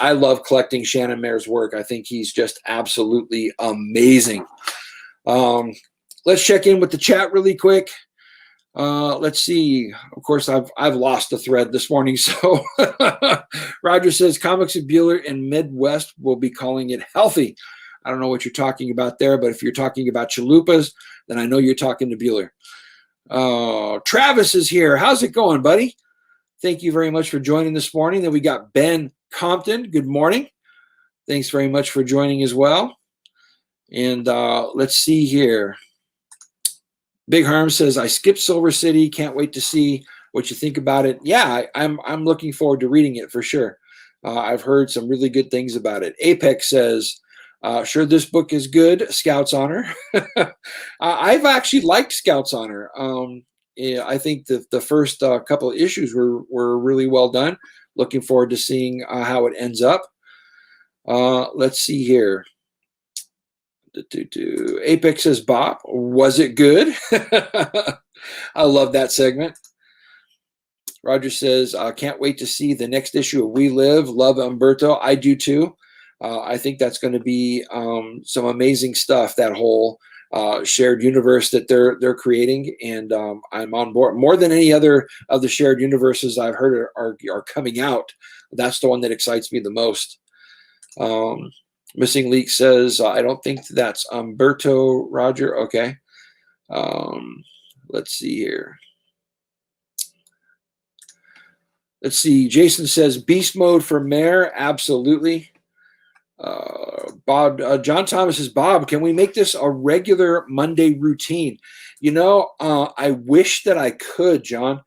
I love collecting Shannon Mayer's work. I think he's just absolutely amazing. Let's check in with the chat really quick. Let's see. Of course, I've lost the thread this morning. So Roger says Comics of Bueller and Midwest will be calling it healthy. I don't know what you're talking about there, but if you're talking about chalupas, then I know you're talking to Bueller. Travis is here. How's it going, buddy? Thank you very much for joining this morning. Then we got Ben Compton. Good morning. Thanks very much for joining as well. And let's see here. Big Harm says, I skipped Silver City. Can't wait to see what you think about it. Yeah, I'm looking forward to reading it for sure. I've heard some really good things about it. Apex says, sure, this book is good. Scout's Honor. I've actually liked Scout's Honor. I think the first couple of issues were really well done. Looking forward to seeing how it ends up. Let's see here. Apex says, Bob, was it good? I love that segment. Roger says, can't wait to see the next issue of We Live. Love Umberto. I do too. I think that's going to be some amazing stuff, that whole shared universe that they're creating, and I'm on board. More than any other of the shared universes I've heard are coming out, that's the one that excites me the most. Missing Leak says, I don't think that's Umberto, Roger. Okay. Let's see here. Let's see. Jason says, Beast Mode for Mayor. Absolutely. Bob, John Thomas says, Bob, can we make this a regular Monday routine? I wish that I could, John.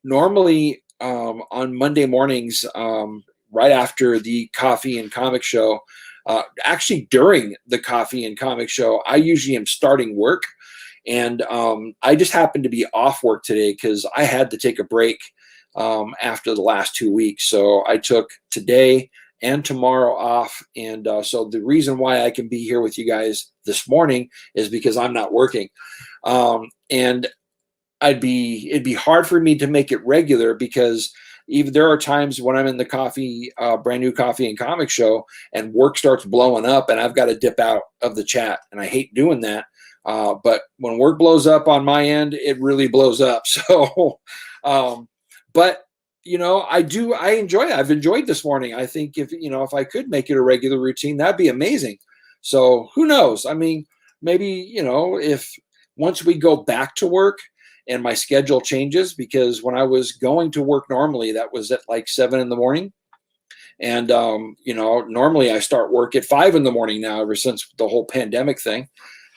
Normally on Monday mornings, right after the coffee and comic show, actually during the coffee and comic show, I usually am starting work. And I just happened to be off work today because I had to take a break after the last 2 weeks. So I took today and tomorrow off. And so the reason why I can be here with you guys this morning is because I'm not working. And it'd be hard for me to make it regular, because even there are times when I'm in the brand new coffee and comic show, and work starts blowing up and I've got to dip out of the chat, and I hate doing that. But when work blows up on my end, it really blows up. So, but I enjoy it. I've enjoyed this morning. I think if I could make it a regular routine, that'd be amazing. So who knows? I mean, maybe, if once we go back to work and my schedule changes, because when I was going to work normally, that was at like 7 a.m. And, normally I start work at 5 a.m. now, ever since the whole pandemic thing.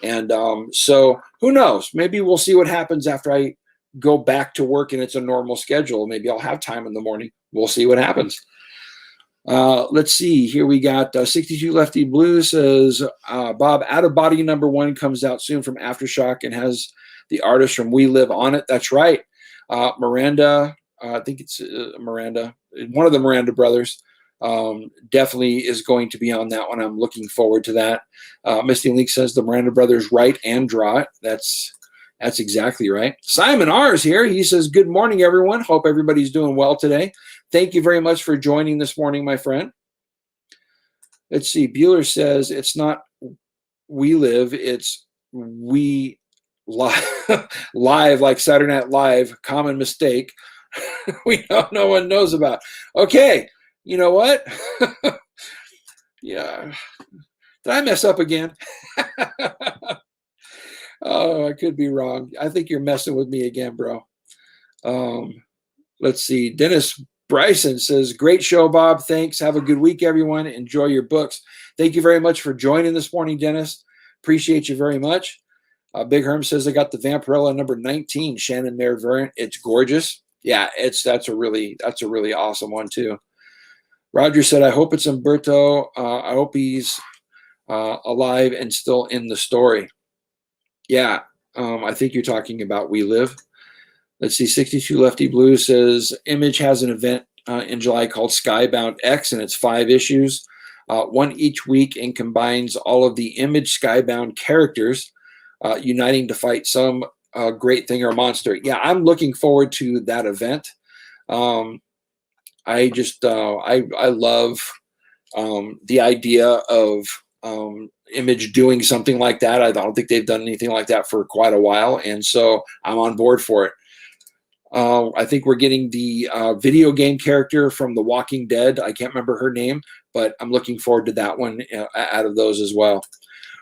And so who knows? Maybe we'll see what happens after I go back to work and it's a normal schedule. Maybe I'll have time in the morning. We'll see what happens. Let's see. Here we got 62 Lefty Blue says, Bob, Out of Body #1 comes out soon from Aftershock and has the artist from We Live on it. That's right. Miranda, I think it's Miranda, one of the Miranda brothers, definitely is going to be on that one. I'm looking forward to that. Misty Leak says the Miranda brothers write and draw it. That's exactly right. Simon R is here. He says, good morning, everyone. Hope everybody's doing well today. Thank you very much for joining this morning, my friend. Let's see. Bueller says it's not We Live, it's We Live, live like Saturday Night Live. Common mistake. No one knows about. Okay. You know what? Yeah. Did I mess up again? Oh, I could be wrong. I think you're messing with me again, bro. Let's see. Dennis Bryson says, great show, Bob. Thanks. Have a good week, everyone. Enjoy your books. Thank you very much for joining this morning, Dennis. Appreciate you very much. Big Herm says, I got the Vampirella #19 Shannon Mayer variant. It's gorgeous. Yeah, that's a really awesome one too. Roger said, I hope it's Umberto. I hope he's alive and still in the story. Yeah, I think you're talking about We Live. Let's see, 62 Lefty Blue says, Image has an event in July called Skybound X, and it's 5 issues, one each week, and combines all of the Image Skybound characters uniting to fight some great thing or monster. Yeah, I'm looking forward to that event. I love the idea of Image doing something like that. I don't think they've done anything like that for quite a while, and so I'm on board for it. I think we're getting the video game character from The Walking Dead. I can't remember her name, but I'm looking forward to that one out of those as well.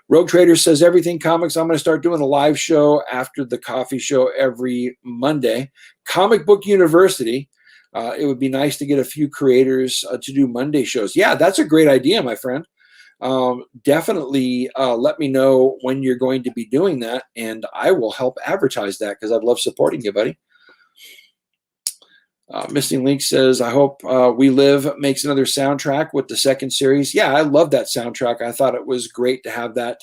Rogue Trader says, Everything Comics, I'm going to start doing a live show after the coffee show every Monday. Comic Book University. It would be nice to get a few creators to do Monday shows. Yeah, that's a great idea, my friend. Definitely let me know when you're going to be doing that, and I will help advertise that because I'd love supporting you, buddy. Missing Link says, I hope We Live makes another soundtrack with the second series. Yeah, I love that soundtrack. I thought it was great to have that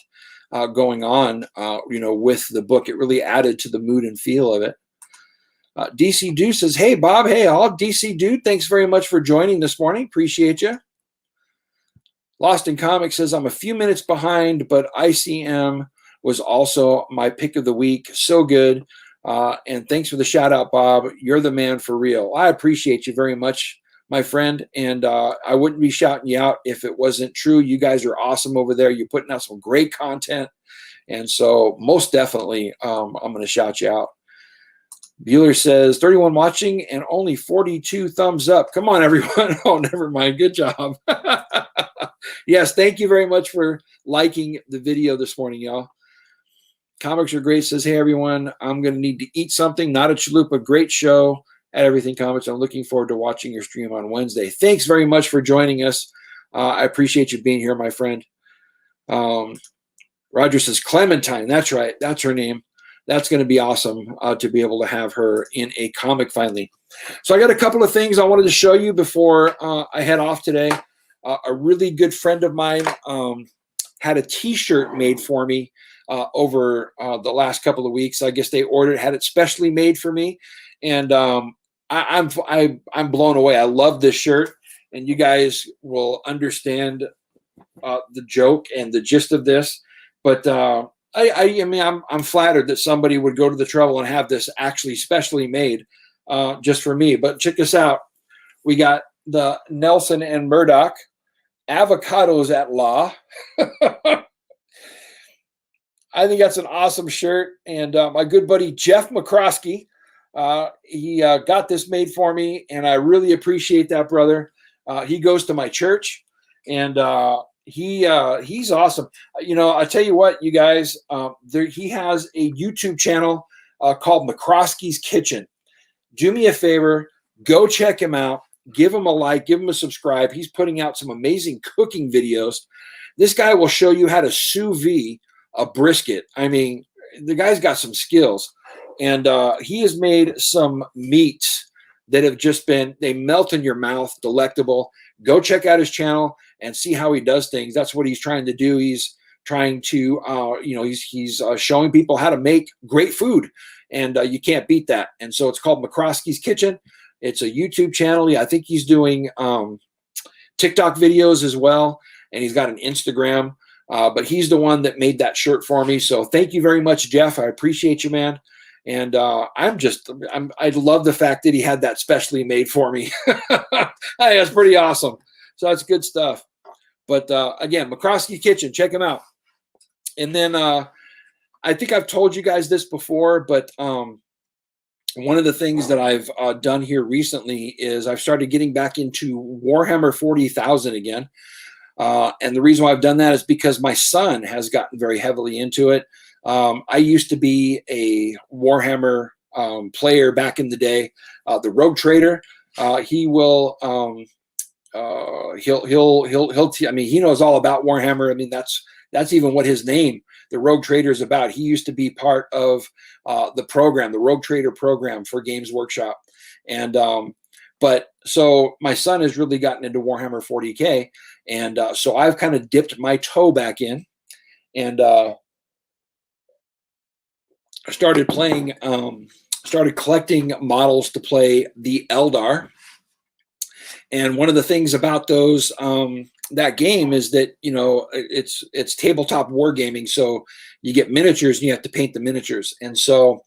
going on, with the book. It really added to the mood and feel of it. DC Dude says, hey, Bob. Hey, all. DC Dude, thanks very much for joining this morning. Appreciate you. Lost in Comics says, I'm a few minutes behind, but ICM was also my pick of the week. So good. And thanks for the shout out, Bob. You're the man for real. I appreciate you very much, my friend. And I wouldn't be shouting you out if it wasn't true. You guys are awesome over there. You're putting out some great content. And so most definitely, I'm going to shout you out. Bueller says 31 watching and only 42 thumbs up. Come on, everyone. Oh, never mind. Good job. Yes, thank you very much for liking the video this morning, y'all. Comics Are Great says, hey, everyone, I'm going to need to eat something. Not a chalupa. Great show at Everything Comics. I'm looking forward to watching your stream on Wednesday. Thanks very much for joining us. I appreciate you being here, my friend. Roger says, Clementine. That's right. That's her name. That's going to be awesome to be able to have her in a comic finally. So I got a couple of things I wanted to show you before I head off today. A really good friend of mine had a T-shirt made for me over the last couple of weeks. I guess they had it specially made for me, and I'm blown away. I love this shirt, and you guys will understand the joke and the gist of this. But I mean, I'm flattered that somebody would go to the trouble and have this actually specially made just for me. But check this out. We got the Nelson and Murdoch Avocados at Law. I think that's an awesome shirt. And my good buddy Jeff McCroskey, he got this made for me, and I really appreciate that, brother. He goes to my church, and he's awesome. I tell you what, you guys, he has a YouTube channel called McCroskey's Kitchen. Do me a favor, go check him out. Give him a like, give him a subscribe. He's putting out some amazing cooking videos. This guy will show you how to sous vide a brisket. I mean, the guy's got some skills, and he has made some meats that have just been, they melt in your mouth, delectable. go check out his channel and see how he does things. That's what he's trying to do. He's trying to, he's showing people how to make great food, and you can't beat that. And so it's called McCroskey's Kitchen. It's a YouTube channel. I think he's doing TikTok videos as well, and he's got an Instagram. But he's the one that made that shirt for me. So thank you very much, Jeff. I appreciate you, man. And I love the fact that he had that specially made for me. That's pretty awesome. So that's good stuff. But again, McCroskey Kitchen, check him out. And then I think I've told you guys this before, but one of the things that I've done here recently is I've started getting back into Warhammer 40,000 again. And the reason why I've done that is because my son has gotten very heavily into it. I used to be a Warhammer player back in the day. The Rogue Trader, he will I mean, he knows all about Warhammer. I mean, that's even what his name, the Rogue Trader, is about. He used to be part of the program, the Rogue Trader program for Games Workshop. And but so my son has really gotten into Warhammer 40K, and so I've kind of dipped my toe back in, and started playing, started collecting models to play the Eldar. And one of the things about those that game is that, you know, it's tabletop wargaming, so you get miniatures and you have to paint the miniatures. And so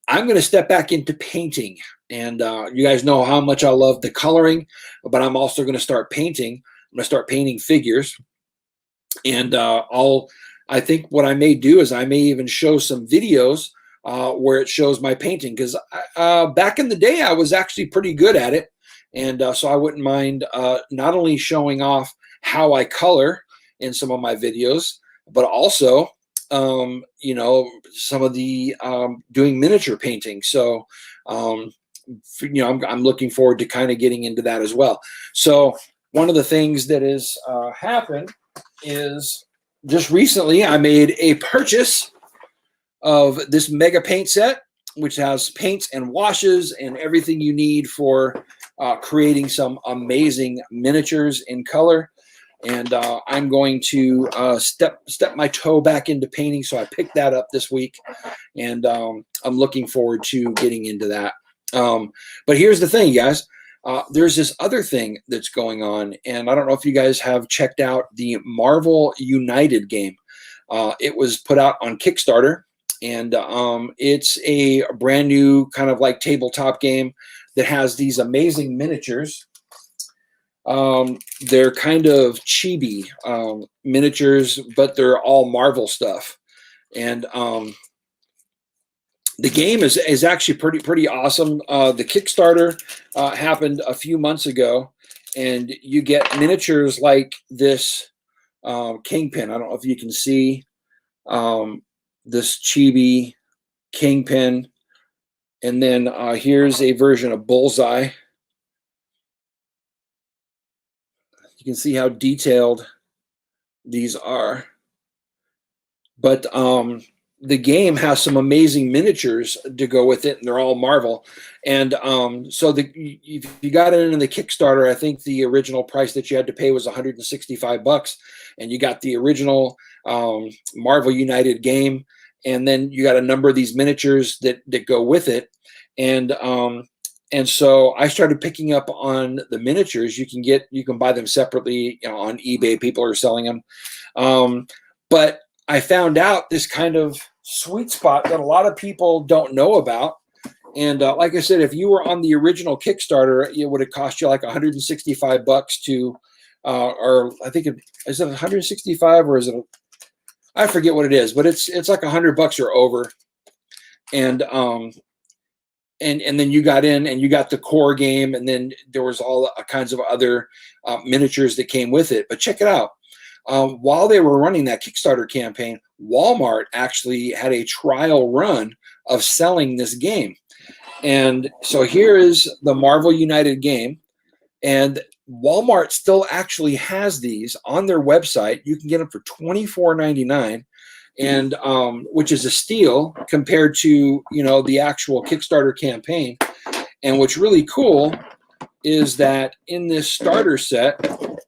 I'm going to step back into painting. And you guys know how much I love the coloring, but I'm also going to start painting. I'm going to start painting figures. And I think what I may do is I may even show some videos where it shows my painting, because back in the day I was actually pretty good at it. And so I wouldn't mind not only showing off how I color in some of my videos, but also you know, some of the doing miniature painting. So you know, I'm looking forward to kind of getting into that as well. So one of the things that has happened is just recently I made a purchase of this mega paint set, which has paints and washes and everything you need for creating some amazing miniatures in color. And I'm going to step my toe back into painting. So I picked that up this week, and I'm looking forward to getting into that. But here's the thing, guys. There's this other thing that's going on, and I don't know if you guys have checked out the Marvel United game. It was put out on Kickstarter, and it's a brand new kind of like tabletop game that has these amazing miniatures. They're kind of chibi miniatures, but they're all Marvel stuff. And the game is actually pretty awesome. The Kickstarter happened a few months ago, and you get miniatures like this Kingpin. I don't know if you can see this chibi Kingpin. And then here's a version of Bullseye. You can see how detailed these are. But the game has some amazing miniatures to go with it, and they're all Marvel. And so if you got it in the Kickstarter, I think the original price that you had to pay was $165, and you got the original Marvel United game, and then you got a number of these miniatures that go with it. And so I started picking up on the miniatures. You can buy them separately, you know, on eBay. People are selling them. But I found out this kind of sweet spot that a lot of people don't know about. And like I said, if you were on the original Kickstarter, it would have cost you like $165 to, or I think is it 165 or is it? I forget what it is, but it's like $100 or over. And then you got in and you got the core game, and then there was all kinds of other miniatures that came with it. But check it out. While they were running that Kickstarter campaign, Walmart actually had a trial run of selling this game. And so here is the Marvel United game, and Walmart still actually has these on their website. You can get them for $24.99, and which is a steal compared to, you know, the actual Kickstarter campaign. And what's really cool is that in this starter set,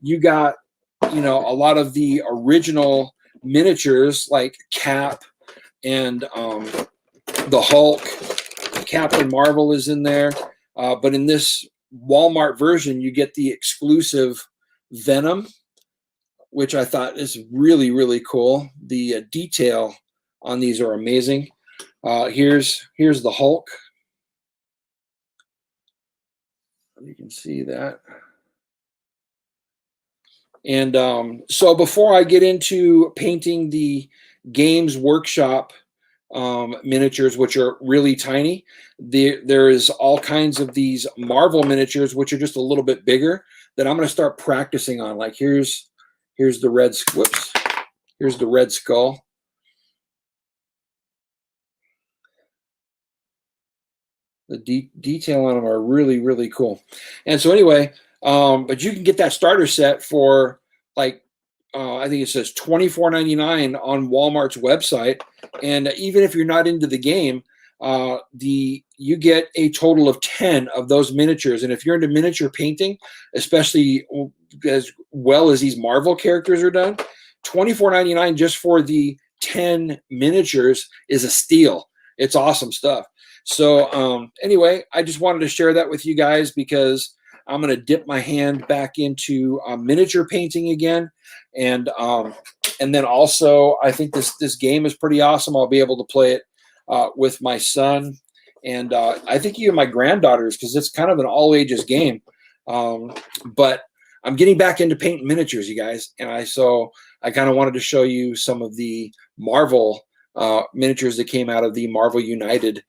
you got, you know, a lot of the original miniatures like Cap and the Hulk. Captain Marvel is in there. But in this Walmart version, you get the exclusive Venom, which I thought is really, really cool. The detail on these are amazing. Here's the Hulk. You can see that. And so before I get into painting the Games Workshop miniatures, which are really tiny, there is all kinds of these Marvel miniatures, which are just a little bit bigger, that I'm going to start practicing on. Like here's the red, whoops, here's the Red Skull. The detail on them are really, really cool. And so anyway, but you can get that starter set for like, I think it says $24.99 on Walmart's website. And even if you're not into the game, you get a total of 10 of those miniatures. And if you're into miniature painting, especially as well as these Marvel characters are done, $24.99 just for the 10 miniatures is a steal. It's awesome stuff. So anyway, I just wanted to share that with you guys because I'm going to dip my hand back into miniature painting again. And then also, I think this game is pretty awesome. I'll be able to play it with my son. And I think even my granddaughters, because it's kind of an all-ages game. But I'm getting back into painting miniatures, you guys. And I kind of wanted to show you some of the Marvel miniatures that came out of the Marvel United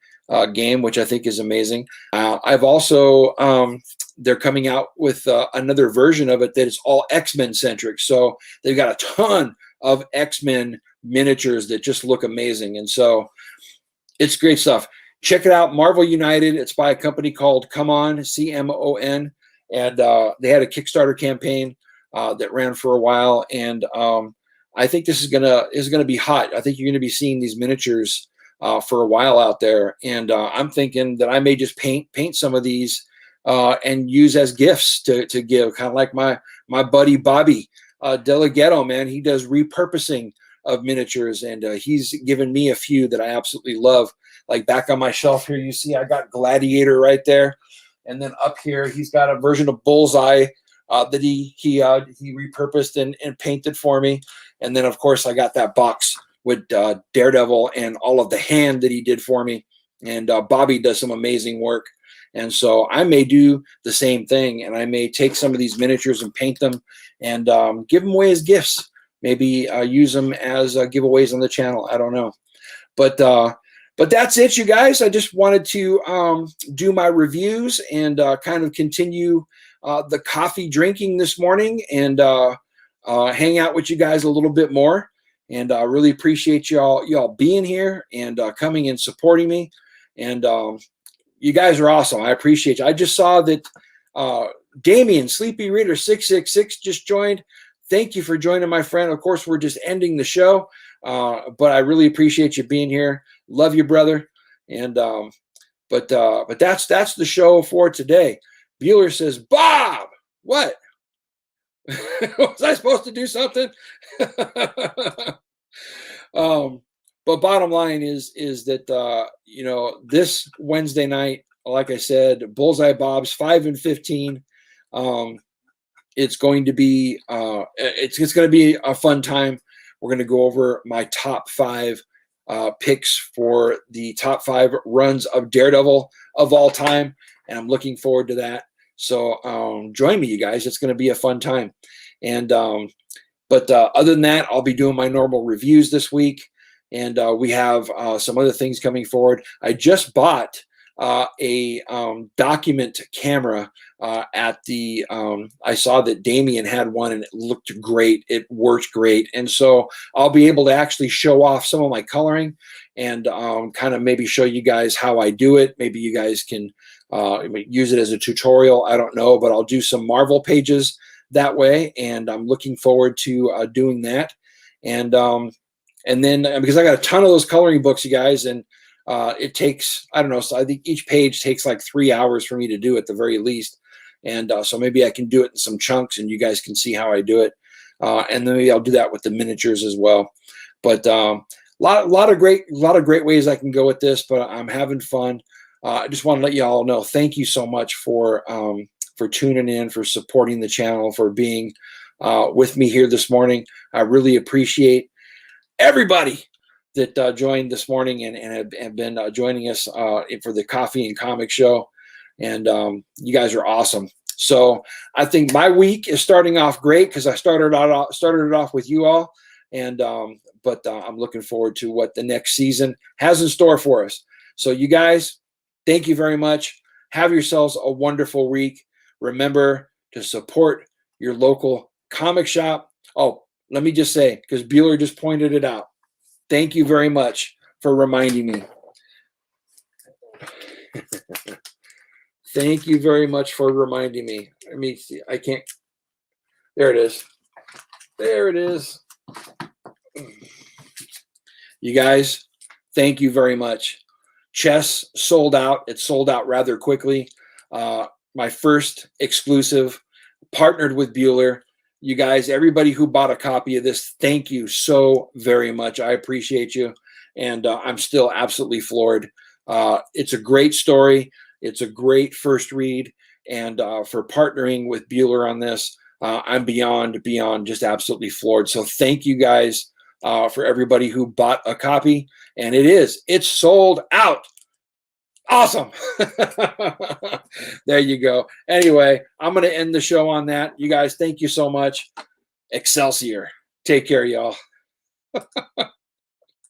game, which I think is amazing. I've also, they're coming out with another version of it that is all X-Men centric. So they've got a ton of X-Men miniatures that just look amazing. And so it's great stuff. Check it out, Marvel United. It's by a company called Come On, CMON. And they had a Kickstarter campaign that ran for a while. And I think this is gonna be hot. I think you're gonna be seeing these miniatures for a while out there, and I'm thinking that I may just paint some of these and use as gifts to give, kind of like my buddy Bobby Delgado, man. He does repurposing of miniatures, and he's given me a few that I absolutely love. Like back on my shelf here, you see I got Gladiator right there, and then up here he's got a version of Bullseye that he repurposed and painted for me, and then of course I got that box with Daredevil and all of the hand that he did for me. And Bobby does some amazing work. And so I may do the same thing, and I may take some of these miniatures and paint them and give them away as gifts. Maybe use them as giveaways on the channel. I don't know. But that's it, you guys. I just wanted to do my reviews and kind of continue the coffee drinking this morning and hang out with you guys a little bit more. And I really appreciate y'all being here and coming and supporting me. And you guys are awesome. I appreciate you. I just saw that Damien, Sleepy Reader 666 just joined. Thank you for joining, my friend. Of course, we're just ending the show, but I really appreciate you being here. Love you, brother. And but that's the show for today. Bueller says, Bob, what? Was I supposed to do something? But bottom line is that you know, this Wednesday night, like I said, Bullseye Bob's 5 and 15. It's going to be it's going to be a fun time. We're going to go over my top 5 picks for the top 5 runs of Daredevil of all time, and I'm looking forward to that. So join me, you guys. It's going to be a fun time. And but other than that, I'll be doing my normal reviews this week. And we have some other things coming forward. I just bought a document camera at the I saw that Damien had one and it looked great. It worked great. And so I'll be able to actually show off some of my coloring and kind of maybe show you guys how I do it. Maybe you guys can use it as a tutorial. I don't know, but I'll do some Marvel pages that way. And I'm looking forward to doing that. And then because I got a ton of those coloring books, you guys, and it takes, I don't know, so I think each page takes like 3 hours for me to do at the very least. And so maybe I can do it in some chunks and you guys can see how I do it. And then maybe I'll do that with the miniatures as well. But lot of great ways I can go with this, but I'm having fun. I just want to let you all know, thank you so much for tuning in, for supporting the channel, for being with me here this morning. I really appreciate everybody that joined this morning and have been joining us for the Coffee and Comic Show. And you guys are awesome. So I think my week is starting off great because I started it off with you all. And but I'm looking forward to what the next season has in store for us. So you guys, thank you very much. Have yourselves a wonderful week. Remember to support your local comic shop. Oh, let me just say, because Bueller just pointed it out. Thank you very much for reminding me. Thank you very much for reminding me. Let me see. I can't. There it is. There it is. You guys, thank you very much. Chess sold out. It sold out rather quickly. My first exclusive, partnered with Bueller. You guys, everybody who bought a copy of this, thank you so very much. I appreciate you. And I'm still absolutely floored. It's a great story. It's a great first read. And for partnering with Bueller on this, I'm beyond just absolutely floored. So thank you guys for everybody who bought a copy. And it's sold out. Awesome. There you go. Anyway, I'm going to end the show on that. You guys, thank you so much. Excelsior. Take care, y'all.